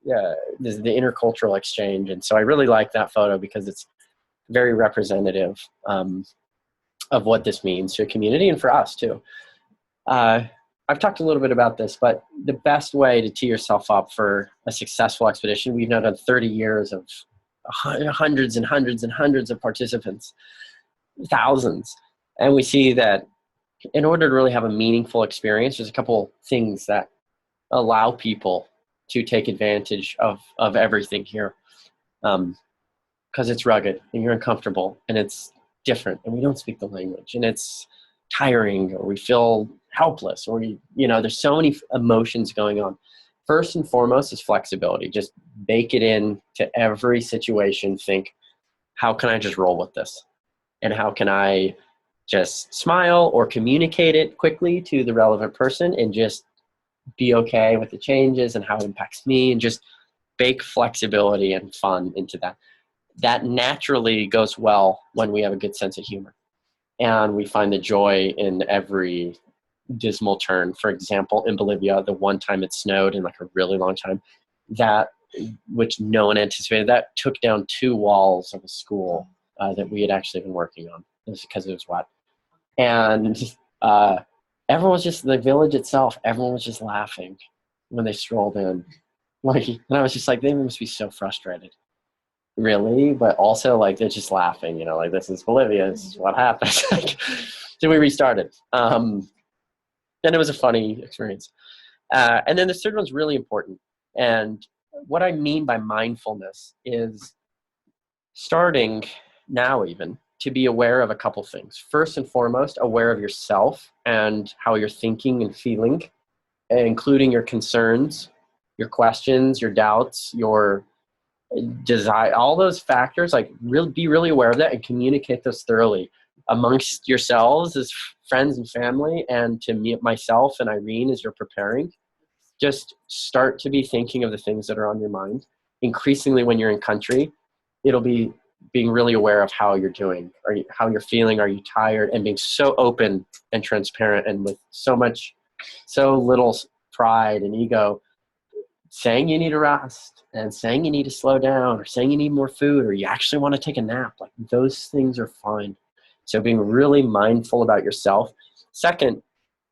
the intercultural exchange. And so I really like that photo because it's very representative of what this means to a community and for us too. I've talked a little bit about this, but the best way to tee yourself up for a successful expedition, we've now done 30 years of hundreds and hundreds and hundreds of participants, thousands. And we see that in order to really have a meaningful experience, there's a couple things that allow people to take advantage of everything here. Because it's rugged and you're uncomfortable and it's different and we don't speak the language and it's tiring or we feel helpless or there's so many emotions going on. First and foremost is flexibility. Just bake it in to every situation. Think, how can I just roll with this? And how can I just smile or communicate it quickly to the relevant person and just be okay with the changes and how it impacts me, and just bake flexibility and fun into that. That naturally goes well when we have a good sense of humor and we find the joy in every dismal turn. For example, in Bolivia, the one time it snowed in like a really long time, which no one anticipated, that took down 2 walls of a school that we had actually been working on. It was because it was wet. And everyone was just, the village itself, everyone was just laughing when they strolled in. And I was just like, they must be so frustrated. Really? But also like, they're just laughing, like this is Bolivia, this is what happens. So we restarted. And it was a funny experience. And then the third one's really important. And what I mean by mindfulness is starting now even to be aware of a couple things. First and foremost, aware of yourself and how you're thinking and feeling, including your concerns, your questions, your doubts, your desire, all those factors. Like, be really aware of that and communicate those thoroughly amongst yourselves as friends and family, and to me, myself and Irene, as you're preparing, just start to be thinking of the things that are on your mind. Increasingly, when you're in country, it'll be being really aware of how you're doing, how you're feeling, are you tired, and being so open and transparent and with so little pride and ego, saying you need a rest and saying you need to slow down or saying you need more food or you actually want to take a nap. Like, those things are fine. So being really mindful about yourself. Second,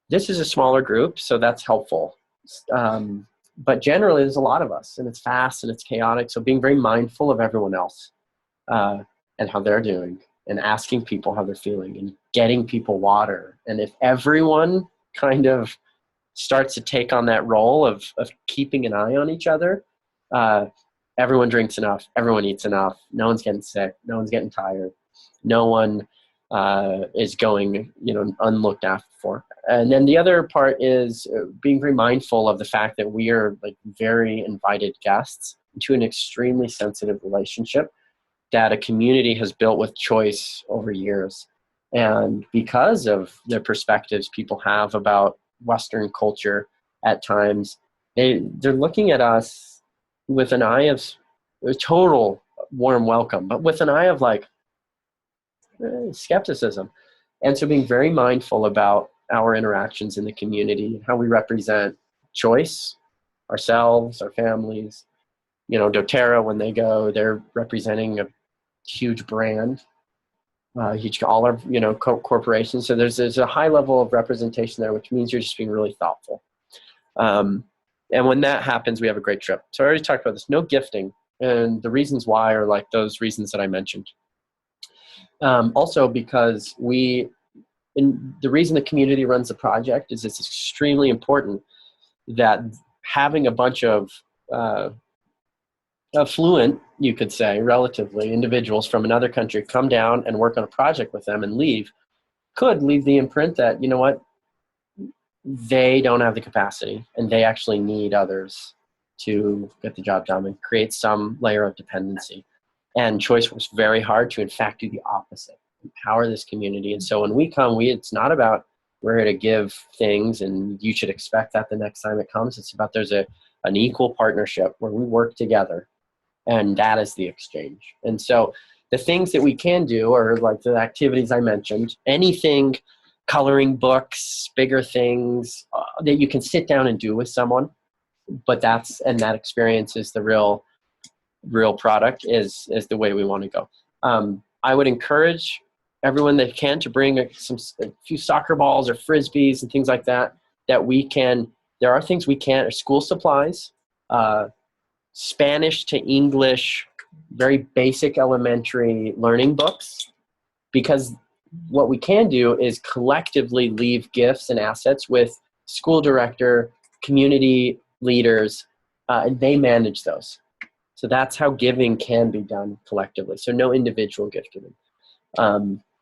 this is a smaller group, so that's helpful. But generally, there's a lot of us, and it's fast and it's chaotic. So being very mindful of everyone else and how they're doing, and asking people how they're feeling, and getting people water. And if everyone kind of starts to take on that role of keeping an eye on each other, everyone drinks enough, everyone eats enough, no one's getting sick, no one's getting tired, no one is going, unlooked after for. And then the other part is being very mindful of the fact that we are like very invited guests into an extremely sensitive relationship that a community has built with CHOICE over years. And because of the perspectives people have about Western culture at times, they're looking at us with an eye of a total warm welcome, but with an eye of like skepticism. And so being very mindful about our interactions in the community and how we represent CHOICE, ourselves, our families. doTERRA, when they go, they're representing a huge brand, all our, corporations. So there's a high level of representation there, which means you're just being really thoughtful. And when that happens, we have a great trip. So I already talked about this, no gifting. And the reasons why are like those reasons that I mentioned. Also because the reason the community runs the project is it's extremely important that having a bunch of affluent, you could say, relatively, individuals from another country come down and work on a project with them and could leave the imprint that, they don't have the capacity and they actually need others to get the job done, and create some layer of dependency. And CHOICE was very hard to, in fact, do the opposite, empower this community. And so when we come, it's not about we're here to give things and you should expect that the next time it comes. It's about there's an equal partnership where we work together, and that is the exchange. And so the things that we can do are like the activities I mentioned, anything, coloring books, bigger things that you can sit down and do with someone. But that experience is the real product, is the way we want to go. I would encourage everyone that can to bring a few soccer balls or frisbees and things like that there are things we can't, or school supplies, Spanish to English, very basic elementary learning books, because what we can do is collectively leave gifts and assets with school director, community leaders, and they manage those. So that's how giving can be done collectively. So no individual gift giving.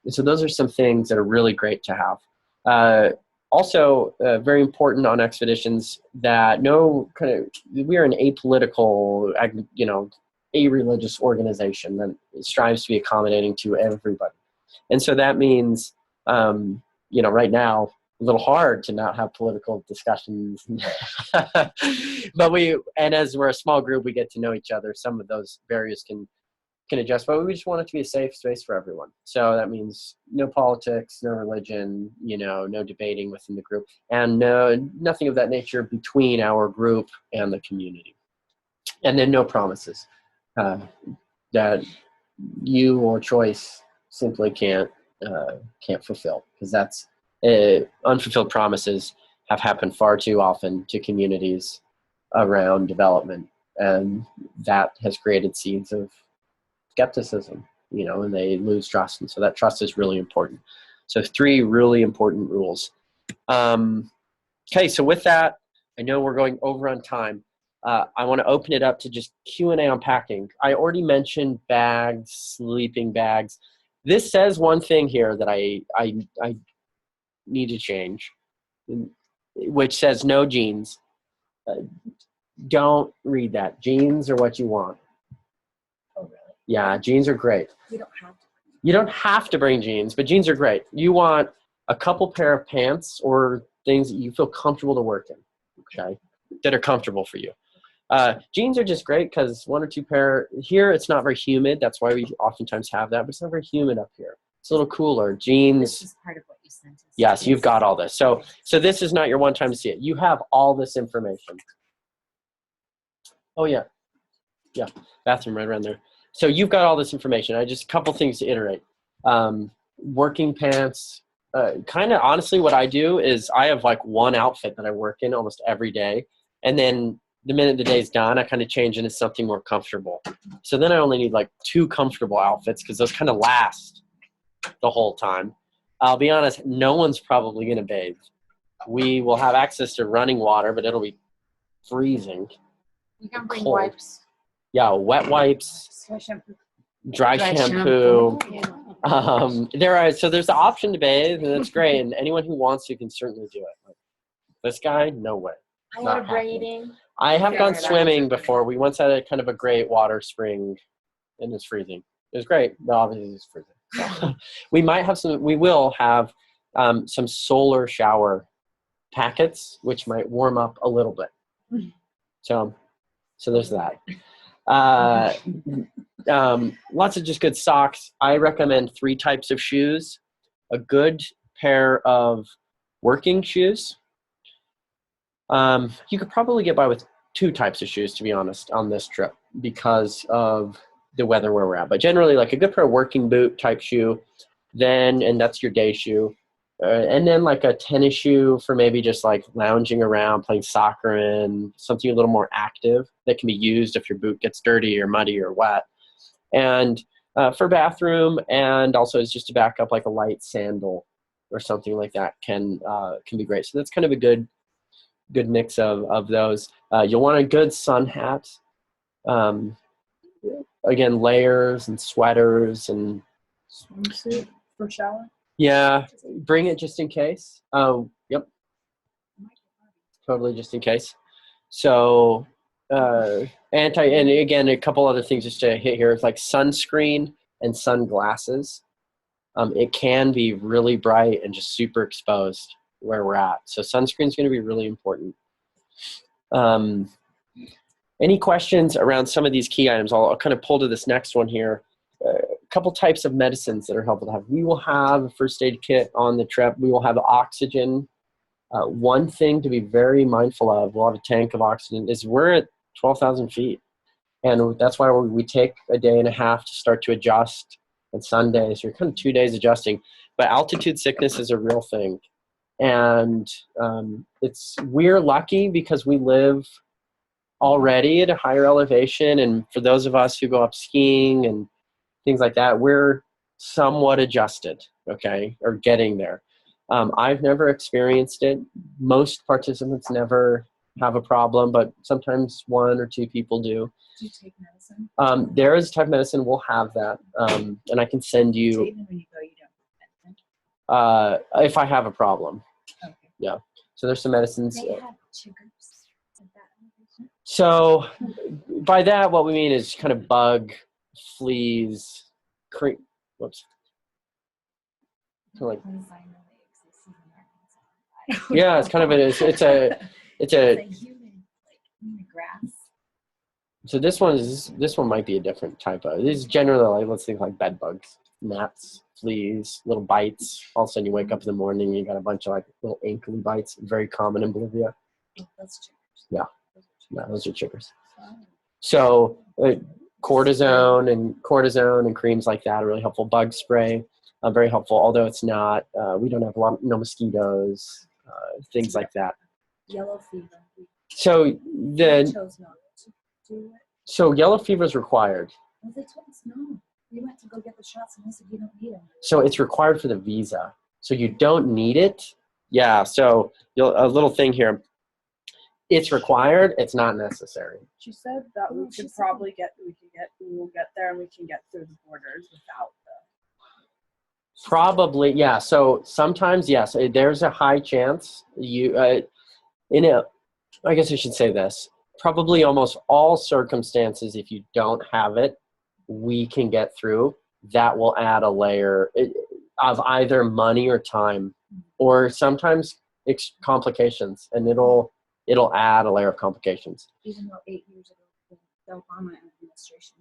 So those are some things that are really great to have. Also, very important on expeditions that we are an apolitical, a-religious organization that strives to be accommodating to everybody. And so that means, right now, a little hard to not have political discussions. But as we're a small group, we get to know each other. Some of those barriers can adjust, but we just want it to be a safe space for everyone. So that means no politics, no religion, no debating within the group, and nothing of that nature between our group and the community. And then no promises that you or CHOICE simply can't fulfill, because that's unfulfilled promises have happened far too often to communities around development, and that has created seeds of skepticism, and they lose trust. And so that trust is really important. So 3 really important rules. Okay, so with that, I know we're going over on time. I want to open it up to just Q&A on packing. I already mentioned bags, sleeping bags. This says one thing here that I need to change, which says no jeans. Don't read that. Jeans are what you want. Oh, really? Yeah, jeans are great. We don't have to. You don't have to bring jeans, but jeans are great. You want a couple pair of pants or things that you feel comfortable to work in, okay, that are comfortable for you. Jeans are just great because one or two pair. Here it's not very humid. That's why we oftentimes have that, but it's not very humid up here. It's a little cooler. Jeans. This is part of what you sent us. Yes, you've got all this. So this is not your one time to see it. You have all this information. Oh yeah. Yeah, bathroom right around there. So you've got all this information. I just a couple things to iterate. Working pants. Kind of honestly what I do is I have like one outfit that I work in almost every day. And then the minute the day's done, I kind of change into something more comfortable. So then I only need like 2 comfortable outfits because those kind of last the whole time. I'll be honest, no one's probably going to bathe. We will have access to running water, but it'll be freezing. You can bring Cold. wipes. Yeah, wet wipes, dry shampoo. So there's the option to bathe, and that's great. And anyone who wants to can certainly do it. Like, this guy, no way. Water braiding. I have gone Yeah, swimming before. We once had a kind of a great water spring, and it's freezing. It was great. No, obviously it's freezing. So, we will have some solar shower packets, which might warm up a little bit. So there's that. Lots of just good socks. I recommend 3 types of shoes. A good pair of working shoes. You could probably get by with 2 types of shoes, to be honest, on this trip because of the weather where we're at. But generally, like a good pair of working boot type shoe, and that's your day shoe. And then like a tennis shoe for maybe just like lounging around, playing soccer in, something a little more active that can be used if your boot gets dirty or muddy or wet. And for bathroom, and also it's just to back up like a light sandal or something like that can be great. So that's kind of a good mix of those. You'll want a good sun hat. Again, layers and sweaters and Swimsuit for shower. yeah, bring it just in case. Oh, yep. Totally just in case. So, and again, a couple other things just to hit here. It's like sunscreen and sunglasses. It can be really bright and just super exposed where we're at. So sunscreen is going to be really important. Any questions around some of these key items? I'll kind of pull to this next one here. A couple types of medicines that are helpful to have. We will have a first aid kit on the trip. We will have oxygen. One thing to be very mindful of, we'll have a tank of oxygen, is we're at 12,000 feet. And that's why we take a day and a half to start to adjust. And Sundays, you're kind of 2 days adjusting. But altitude sickness is a real thing. And we're lucky because we live already at a higher elevation. And for those of us who go up skiing and things like that, we're somewhat adjusted, okay, or getting there. I've never experienced it. Most participants never have a problem, but sometimes 1 or 2 people do. Do you take medicine? There is a type of medicine. We'll have that. And I can send you. So even when you go, you don't have medicine? If I have a problem. Okay. Yeah. So there's some medicines. They have sugars. Like that. So by that, what we mean is kind of bug, fleas, whoops. Kind of like, yeah, it's kind of it's a human, like in the grass. So this one might be a different type of. This is generally like, let's think like bed bugs, gnats, fleas, little bites. All of a sudden you wake up in the morning and you got a bunch of like little ankly bites, very common in Bolivia. Oh, that's chiggers. Yeah, those are chiggers. So cortisone and creams like that are really helpful. Bug spray, very helpful. Although it's not, we don't have no mosquitoes, things like that. Yellow fever. So I chose not to do it. So yellow fever is required. Well, they told us no. We went to go get the shots and they said you don't need them. So it's required for the visa. So you don't need it. Yeah. So a little thing here. It's required. It's not necessary. She said that we will get there and we can get through the borders without the. Probably, yeah. So sometimes, yes, there's a high chance I guess I should say this. Probably almost all circumstances, if you don't have it, we can get through. That will add a layer. of either money or time, or sometimes complications, and it'll add a layer of complications. Even though 8 years ago, the Obama administration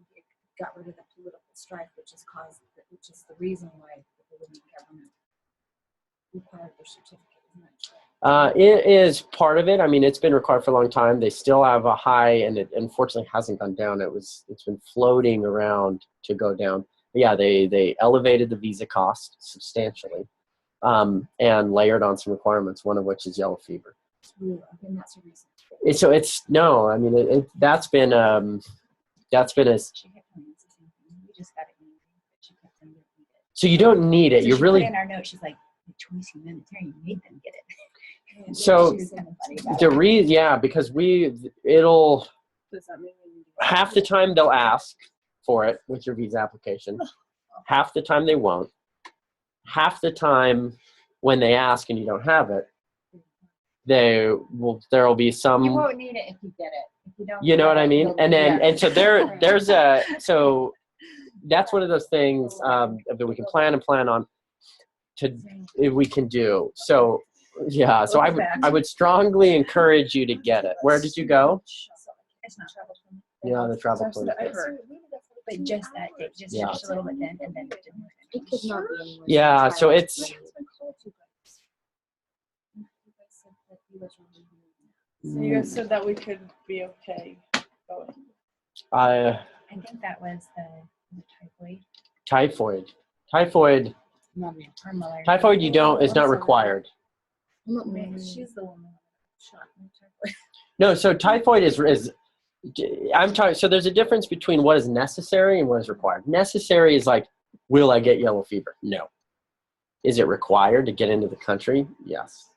got rid of the political strife, which is the reason why the Bolivian government required their certificate. It is part of it. I mean, it's been required for a long time. They still have a high, and it unfortunately hasn't gone down. It's been floating around to go down. But yeah, they elevated the visa cost substantially, and layered on some requirements, one of which is yellow fever. And that's the reason. So it's no, I mean that's been a. She kept telling us the same thing. We just got it. She kept saying we don't need it. So you don't need it. So You she really. put in our note. She's like, the CHOICE Humanitarian made them get it. So She was kind of funny about the it. reason, yeah, because it'll Does that mean we need half the time they'll ask for it with your visa application. Half the time they won't. Half the time when they ask and you don't have it, there'll be some. You won't need it if you get it. If you don't, You know get what I it, mean? you'll- And then yeah. and so that's one of those things that we can plan on if we can do. So yeah, so I would strongly encourage you to get it. Where did you go? It's not travel plan. Yeah, the travel That's what clinic. I heard. But just that day, just Yeah. a little bit then, and then it didn't. It could not be anywhere. Yeah, so it's So you guys said that we could be okay going. I think that was the typhoid typhoid or malaria. typhoid is not required. She's the one that shot me. No, so typhoid is I'm talking. So there's a difference between what is necessary and what is required. Necessary is like, will I get yellow fever? No. Is it required to get into the country? Yes.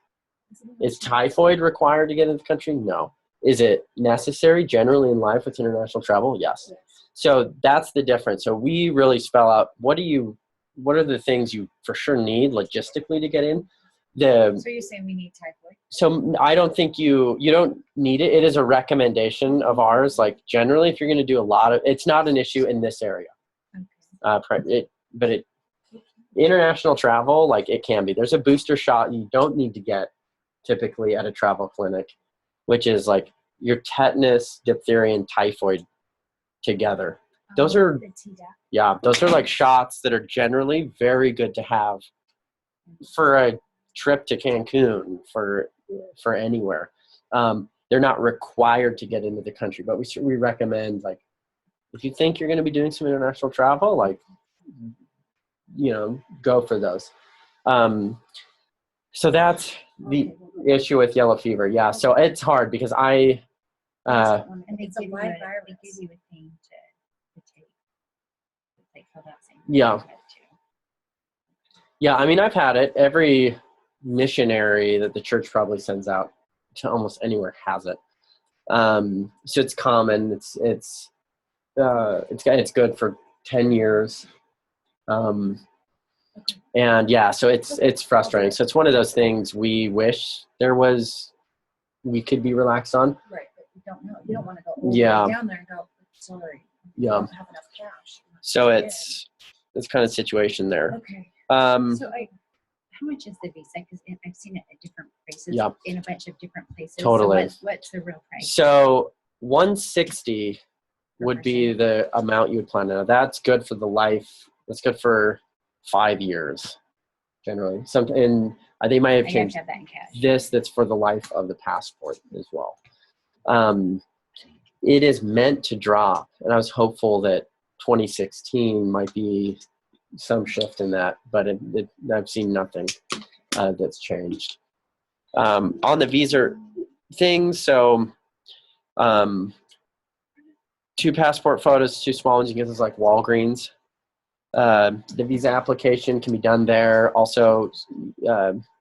Is typhoid required to get into the country? No. Is it necessary generally in life with international travel? Yes. So that's the difference. So we really spell out what are the things you for sure need logistically to get in. So you're saying we need typhoid? So I don't think you don't need it. It is a recommendation of ours. Like generally, if you're going to do it's not an issue in this area. Okay. But international travel, like it can be. There's a booster shot you don't need to get typically at a travel clinic, which is like your tetanus, diphtheria, and typhoid together. Those are like shots that are generally very good to have for a trip to Cancun, for anywhere. They're not required to get into the country, but we recommend, like, if you think you're going to be doing some international travel, like, go for those. So that's the issue with yellow fever. Yeah. So it's hard because and it's a live virus. They give you a thing to take. Like fill out saying Yeah. Yeah. I mean, I've had it. Every missionary that the church probably sends out to almost anywhere has it. So it's common. It's good for 10 years. And yeah, so it's frustrating. So it's one of those things we wish we could be relaxed on. Right, but you don't know. You don't want to go down there and go, sorry, Yeah. I don't have enough cash. So it's kind of situation there. Okay. So how much is the visa? Because I've seen it at different places, Yeah. in a bunch of different places. Totally. So what's the real price? So 160 would be the amount you would plan to. That's good for the life. That's good for 5 years, generally. They might have changed have that in cash. that's for the life of the passport as well. It is meant to drop, and I was hopeful that 2016 might be some shift in that, but I've seen nothing that's changed. On the visa thing, so 2 passport photos, 2 small ones, you can get those like Walgreens. The visa application can be done there. Also,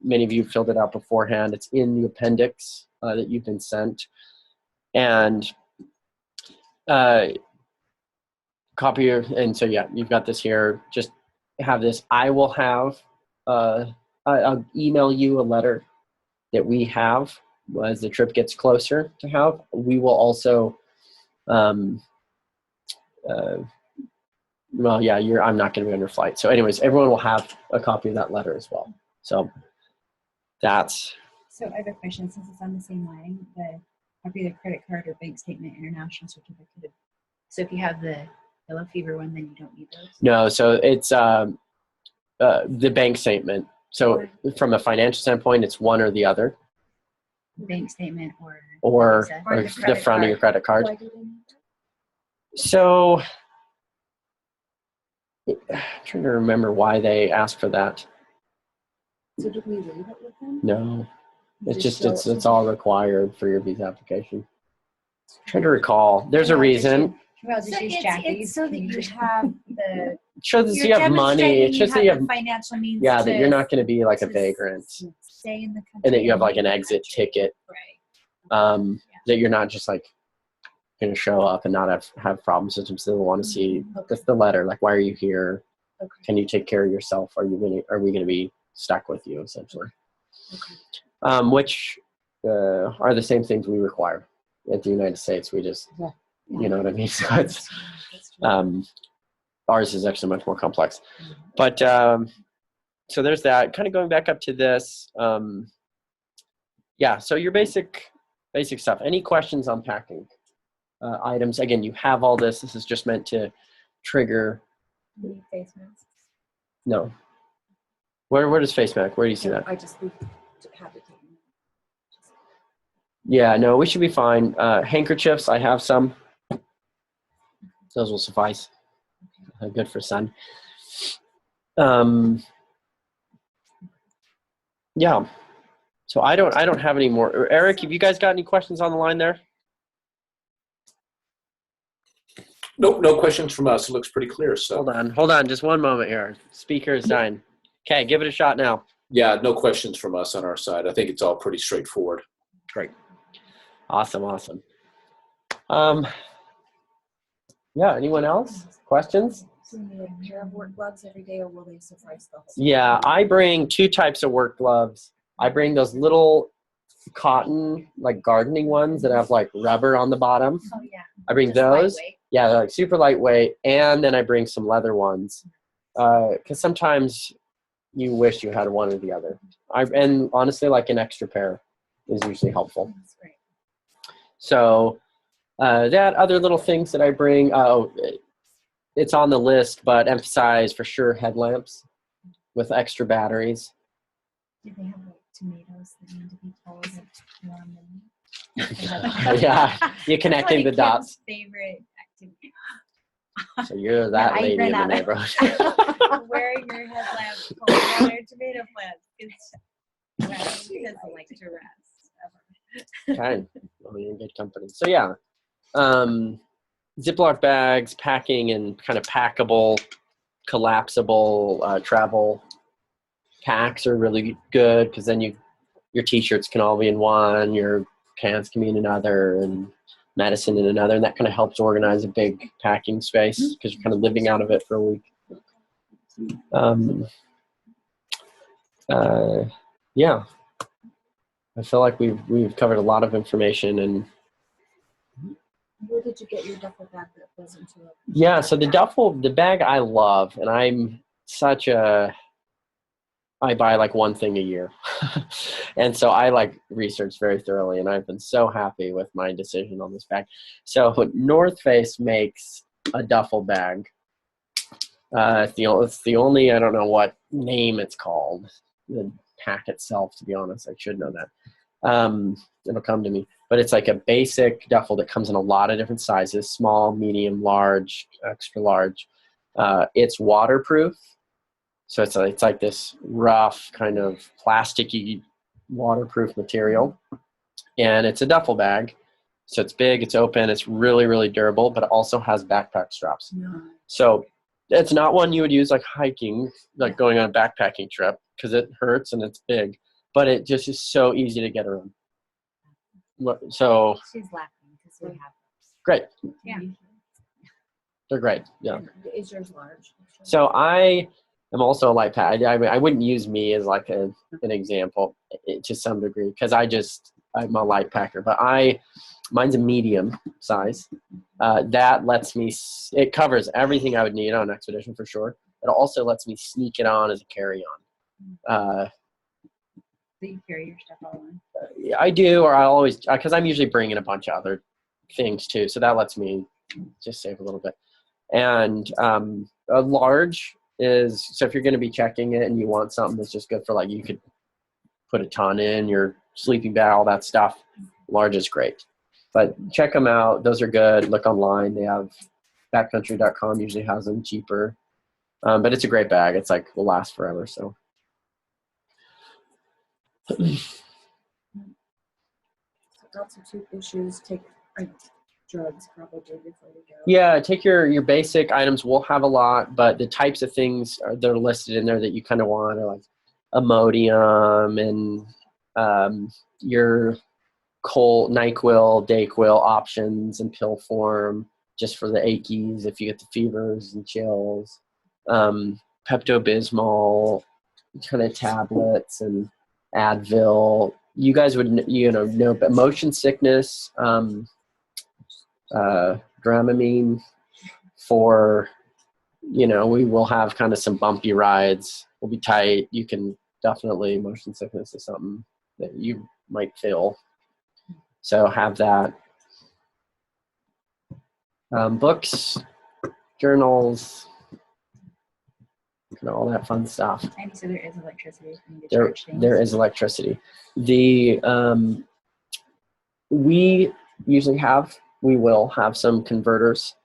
many of you filled it out beforehand. It's in the appendix that you've been sent. And and so yeah, you've got this here. Just have this. I will have, I'll email you a letter that we have as the trip gets closer to have. We will also well, yeah, I'm not going to be on your flight. So anyways, everyone will have a copy of that letter as well. So that's. So I have a question, since it's on the same line, the copy of the credit card or bank statement, international certificate. So if you have the yellow fever one, then you don't need those? No, so it's the bank statement. So from a financial standpoint, it's one or the other. Bank statement or the the front of your credit card. Why do they need that? So I'm trying to remember why they asked for that. So did we leave it with them? No, it's Just just show it it's to all required for your visa application. Trying to recall. There's a reason. Well, just use Jackie's. It's so that you have the Shows that you're you have money. demonstrating It's just that you you have have the financial means that to you're not going to be like a to vagrant, stay in the country and that you have like leave an the exit country. ticket. Right. That you're not just like going to show up and not have problem systems. They want to see the letter. Like, why are you here? Okay. Can you take care of yourself? Are we going to be stuck with you essentially? Okay. Which are the same things we require at the United States. We just, you know what I mean? So it's, ours is actually much more complex. But so there's that. Kind of going back up to this. Yeah, so your basic stuff. Any questions on packing items? Again, you have all this. This is just meant to trigger. You need face masks. No. Where does face mask? Where do you see that? I just have to take them. Yeah, no, we should be fine. Handkerchiefs, I have some. Those will suffice. Good for sun. Yeah. So I don't have any more. Eric, have you guys got any questions on the line there? Nope, no questions from us. It looks pretty clear. So Hold on, just one moment here. Speaker is dying. Okay, give it a shot now. yeah, no questions from us on our side. I think it's all pretty straightforward. Great. Awesome. Yeah, anyone else? Questions? So you need a pair of work gloves every day, or will they suffice the whole? Yeah, I bring 2 types of work gloves. I bring those little cotton, like gardening ones that have like rubber on the bottom. Oh yeah. I bring Just those. lightweight. Yeah, they're like super lightweight. And then I bring some leather ones. Because sometimes you wish you had one or the other. And honestly, like an extra pair is usually helpful. That's great. So that other little things that I bring, it's on the list, but emphasize for sure headlamps with extra batteries. Do they have like tomatoes that need to be told warm? Yeah, you're connecting the dots. Favorite activity. So you're that I lady ran in the out of- neighborhood. Wearing your headlamp, cold water, tomato plants. It's because I like to rest. Okay, well, you're in good company. So yeah, Ziploc bags, packing and kind of packable, collapsible travel packs are really good because then your t-shirts can all be in one, your pants can be in another, and medicine in another, and that kind of helps organize a big packing space because you're kind of living out of it for a week. Yeah, I feel like we've covered a lot of information. And Where did you get your duffel bag that goes into it? yeah, so the bag I love, and I'm I buy like one thing a year. And so I like research very thoroughly, and I've been so happy with my decision on this bag. So North Face makes a duffel bag. It's the only, I don't know what name it's called, the pack itself, to be honest. I should know that. It'll come to me. But it's like a basic duffel that comes in a lot of different sizes, small, medium, large, extra large. It's waterproof. So it's like this rough kind of plasticky waterproof material. And it's a duffel bag. So it's big, it's open, it's really, really durable, but it also has backpack straps. So it's not one you would use like hiking, like going on a backpacking trip, because it hurts and it's big, but it just is so easy to get around. So She's laughing because we have. great. Yeah. They're great. Yeah. Is yours large? So I am also a light pack. I wouldn't use me as like an example to some degree because I'm a light packer, but I mine's a medium size. That lets me, it covers everything I would need on an expedition for sure. It also lets me sneak it on as a carry-on. So you carry your stuff all in. I do, or I'll always, because I'm usually bringing a bunch of other things too, so that lets me just save a little bit. And a large is, so if you're going to be checking it and you want something that's just good for, like, you could put a ton in your sleeping bag, all that stuff. Large is great. But check them out. Those are good. Look online. They have backcountry.com usually has them cheaper. But it's a great bag. It's like, will last forever. So. Lots of toothbrushes, take drugs probably before we go. Yeah, take your basic items. We'll have a lot, but the types of things that are listed in there that you kind of want are like Imodium and your NyQuil, Dayquil options in pill form, just for the achies if you get the fevers and chills. Pepto-Bismol, kind of tablets, and Advil. You guys would know, but motion sickness, Dramamine for, we will have kind of some bumpy rides. We'll be tight. You can definitely, motion sickness is something that you might feel. So have that. Books, journals, all that fun stuff. And so there is electricity for you to There charge things. is electricity. We will have some converters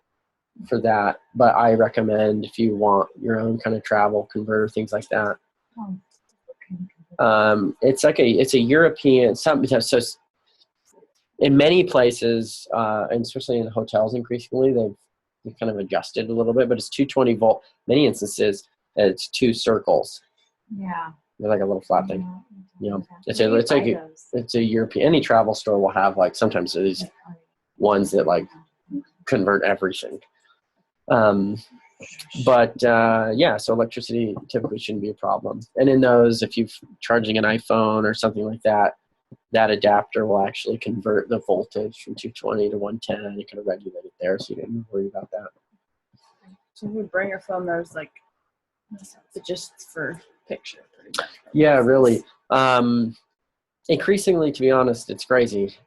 for that, but I recommend if you want your own kind of travel converter, things like that. It's a European something. So in many places, and especially in hotels, increasingly they've kind of adjusted a little bit, but it's 220 volt. Many instances, it's 2 circles. Yeah. They're like a little flat thing. It's a European. Any travel store will have, like, sometimes these ones that like convert everything. So electricity typically shouldn't be a problem. And in those, if you're charging an iPhone or something like that, that adapter will actually convert the voltage from 220 to 110 and you can regulate it there, so you don't worry about that. So if you bring your phone, there's like just for picture. Yeah, really. Increasingly, to be honest, it's crazy.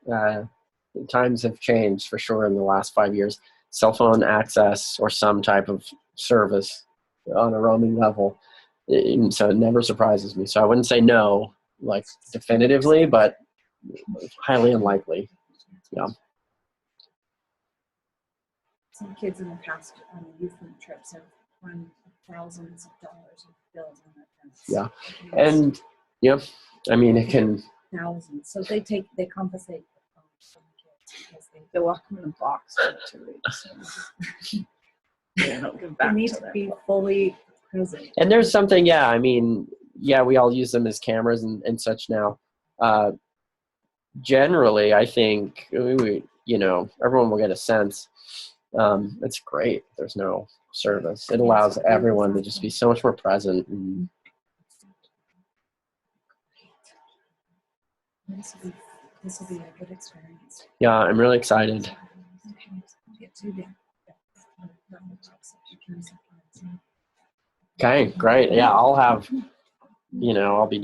Times have changed for sure in the last 5 years. Cell phone access or some type of service on a roaming level. So it never surprises me. So I wouldn't say no, like definitively, but highly unlikely. Yeah. Some kids in the past on youth trips have run thousands of dollars of bills on their parents. Yeah. And I mean, it can. Thousands. So they compensate for some kids because They lock them in a box for 2 weeks. They don't give back. They need to be fully present. And there's something, I mean, we all use them as cameras and such now. Generally, I think everyone will get a sense. It's great. There's no service. It allows everyone to just be so much more present. And This will be a good experience. yeah, I'm really excited. Okay, great. Yeah, I'll have, I'll be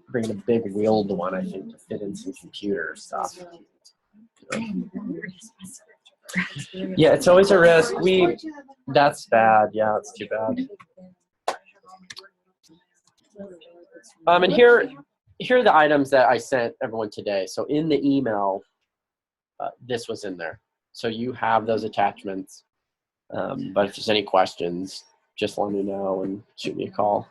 bringing a big wheeled one, I think, to fit in some computer stuff. Yeah, it's always a risk. That's bad. Yeah, it's too bad. And here are the items that I sent everyone today. So in the email, this was in there. So you have those attachments. But if there's any questions, just let me know and shoot me a call.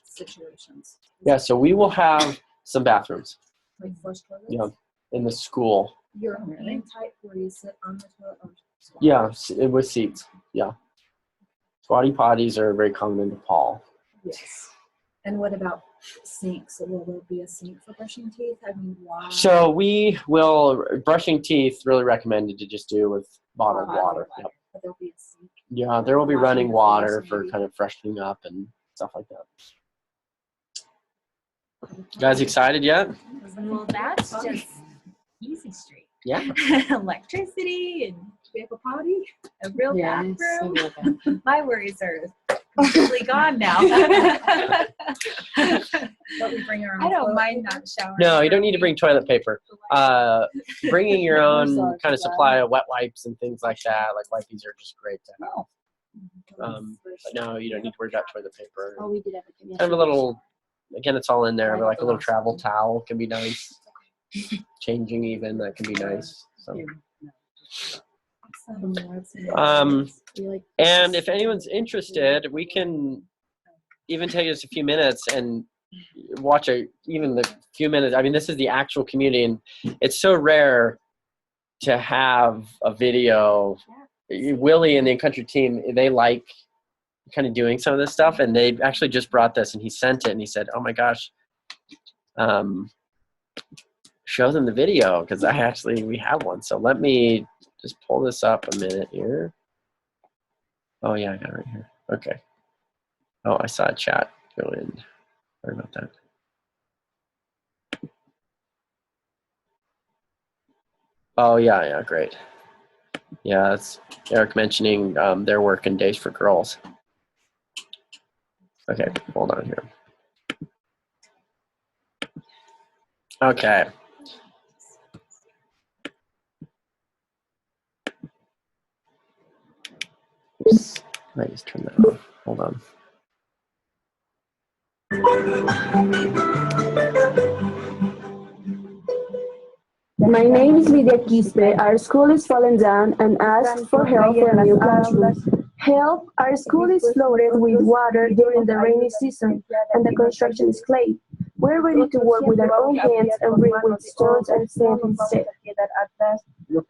Situations. Yeah, so we will have some bathrooms. Like flush toilets? Yeah, in the school. You're in type where you sit on the toilet or squat? Yeah, with seats. Yeah. Squatty potties are very common in Nepal. Yes. And what about sinks? Will there be a sink for brushing teeth? I mean, why? So we will, brushing teeth, really recommended to just do with bottled water. Yep. But there'll be a sink. Yeah, there will be running water for kind of freshening up and stuff like that. You guys excited yet? Well, that's just Main Street. Yeah. Electricity and We have a potty. a real Yes, bathroom. My worries are completely gone now. But we bring our own I don't toilet mind paper. not showering. No, you for a don't need to week. bring toilet paper. Bringing your own kind of supply of wet wipes and things like that, like wipes, are just great to have. But no, you don't need to worry about toilet paper. Oh, we did everything. Kind of a little, again, it's all in there, but like a little travel towel can be nice. Changing even, that can be nice. So. And if anyone's interested, we can even take just a few minutes and watch even the few minutes. I mean, this is the actual community, and it's so rare to have a video. Willie and the country team, they like kind of doing some of this stuff, and they actually just brought this, and he sent it, and he said, "Oh my gosh, show them the video," because we have one. So let me just pull this up a minute here. Oh yeah, I got it right here. Okay. Oh, I saw a chat go in. Sorry about that. Oh yeah, great. Yeah, that's Eric mentioning their work in Days for Girls. Okay, hold on here. Okay. Oops, I just turned that off. Hold on. My name is Lydia Quispe. Our school is fallen down and asked for help for a new classroom. Help! Our school is flooded with water during the rainy season and the construction is clay. We're ready to work with our own hands and bring with stones and sand instead.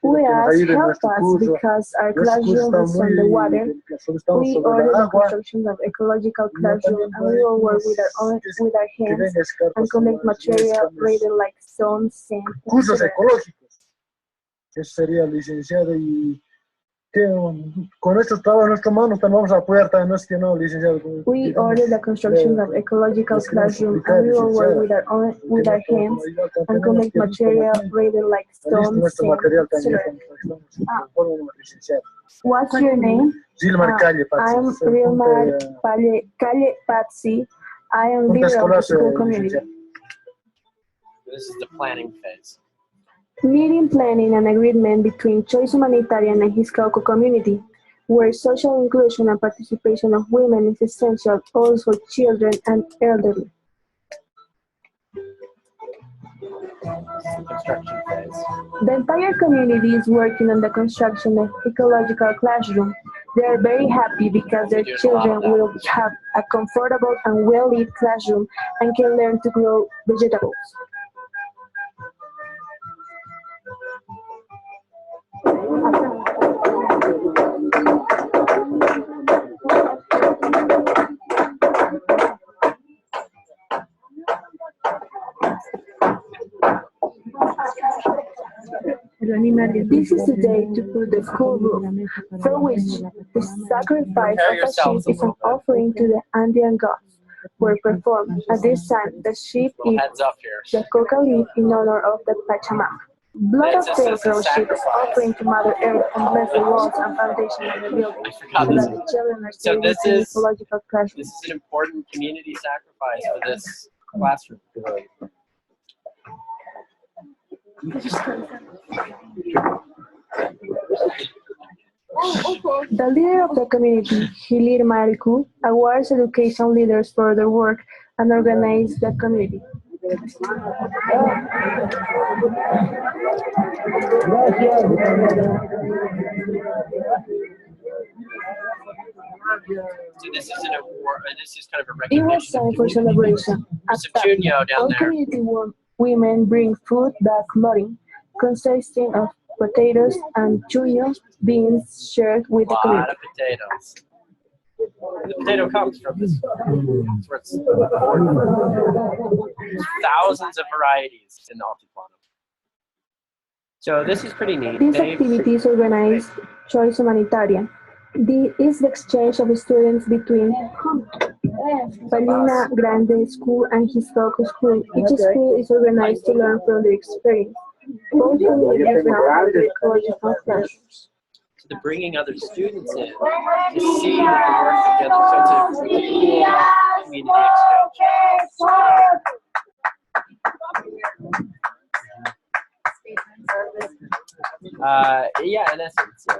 We ask help us because our classroom is on the water. We order the construction of ecological classroom and we will work with our hands and collect material ready like stone, sand, Cursos etc. ecológicos. Eso sería, licenciado, y que con estos trabajos en nuestras manos también vamos a apoyar también, no es que no, licenciado. We order the construction of ecological classroom and we will work with our hands and collect material ready like stone, Nuestro sand, material también etc. estamos conforme, licenciado. What's your name? Gilmar Calle, I'm Realmar Calle Patsy. I am leader of the school community. This is the planning phase. Meeting planning and agreement between Choice Humanitarian and his Cauco community, where social inclusion and participation of women is essential, also children and elderly. Construction phase. The entire community is working on the construction of ecological classroom. They are very happy because their children will have a comfortable and well-lit classroom and can learn to grow vegetables. This is the day to put the school roof, for which the sacrifice of a sheep is an offering to the Andean gods, were performed. At this time, the sheep eats Heads up here. the coca leaf in honor of the Pachamama. Blood of Pharaoh sheep is offering to Mother Earth and bless the walls and foundation of the building, so that the children are So saved this in is ecological classroom. this is an important community sacrifice for this classroom. The leader of the community, Hilir Mariku, awards education leaders for their work and organizes the community. So this is an award. This is kind of a It was recognition. time for celebration. At Some that, Junyo down all there. community women bring food back loading, consisting of potatoes and chuño beans shared with A the lot community. of potatoes. The potato comes from this. That's where it's thousands of varieties in the Altiplano. So this is pretty neat. This activity is organized Choice Humanitarian. Is the exchange of students between Palina Grande School and Hiscoco School. Each school is organized to learn from their experience. Both communities now have ecological classrooms. So they're bringing other students in to see the work together. So it's a really cool community exchange. Yeah, in essence, yeah.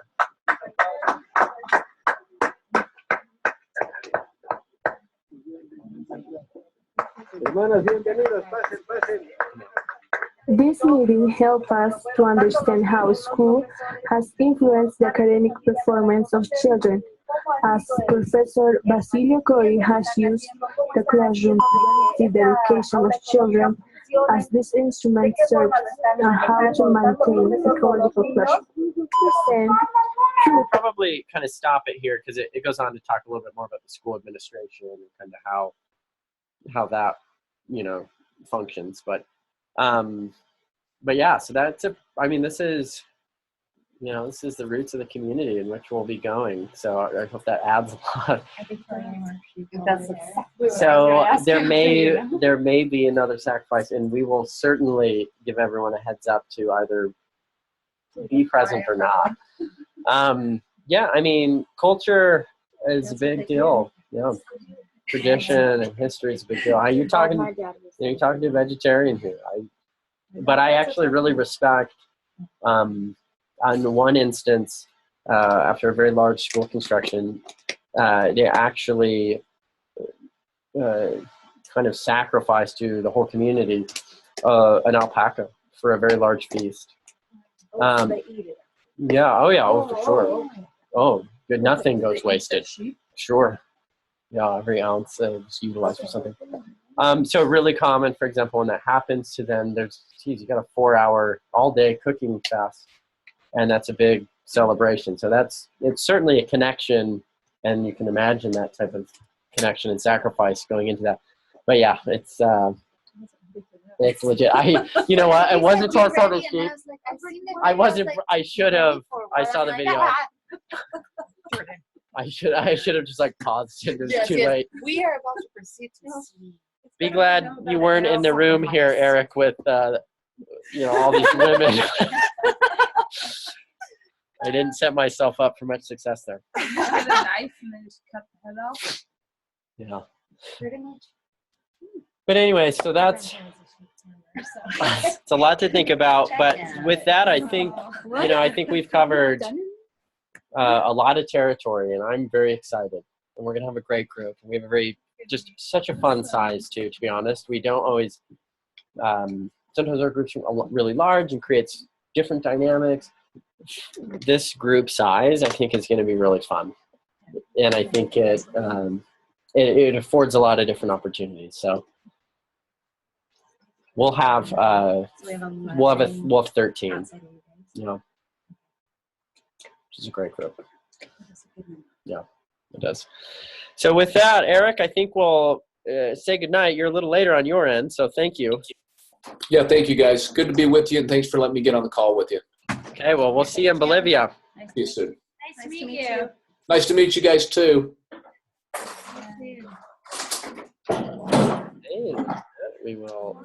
Hermanas, bienvenidas, pasen, pasen. This meeting helped us to understand how school has influenced the academic performance of children, as Professor Basilio Cory has used the classroom to see the education of children, as this instrument serves how to maintain ecological classroom. We'll probably kind of stop it here because it goes on to talk a little bit more about the school administration and kind of how that, you know, functions. But yeah, so that's this is, you know, this is the roots of the community in which we'll be going. So I hope that adds a lot. That's exactly So there may be another sacrifice, and we will certainly give everyone a heads up to either be present or not. Yeah, I mean, culture is a big deal. You know, tradition and history is a big deal. You're talking to a vegetarian here. But I actually really respect, on one instance, after a very large school construction, they actually kind of sacrificed to the whole community an alpaca for a very large feast. Yeah, for sure. Oh, good, nothing goes wasted. Sure. Yeah, every ounce is utilized for something. So really common, for example, when that happens to them, you got a 4-hour all-day cooking fast, and that's a big celebration. So it's certainly a connection, and you can imagine that type of connection and sacrifice going into that. But yeah, it's legit. You know what? It wasn't until I saw the sheet. I should have. I saw the video. I should have just like paused it. It was too late. We are about to proceed to see. Be glad you weren't in the room here, Eric, with you know, all these women. I didn't set myself up for much success there. Get a knife and then just cut the head off. Yeah. Pretty much. But anyway, so that's it's a lot to think about. But with that, I think we've covered a lot of territory, and I'm very excited. And we're gonna have a great group. We have just such a fun size too. To be honest, we don't always. Sometimes our groups are really large and creates different dynamics. This group size, I think, is going to be really fun, and I think it affords a lot of different opportunities. So we'll have 13, you know, which is a great group. Yeah, it does. So with that, Eric, I think we'll say goodnight. You're a little later on your end, so thank you. Yeah, thank you, guys. Good to be with you, and thanks for letting me get on the call with you. Okay, well, we'll see you in Bolivia. See you soon. Nice to meet you. Nice to meet you guys, too. Hey, we will.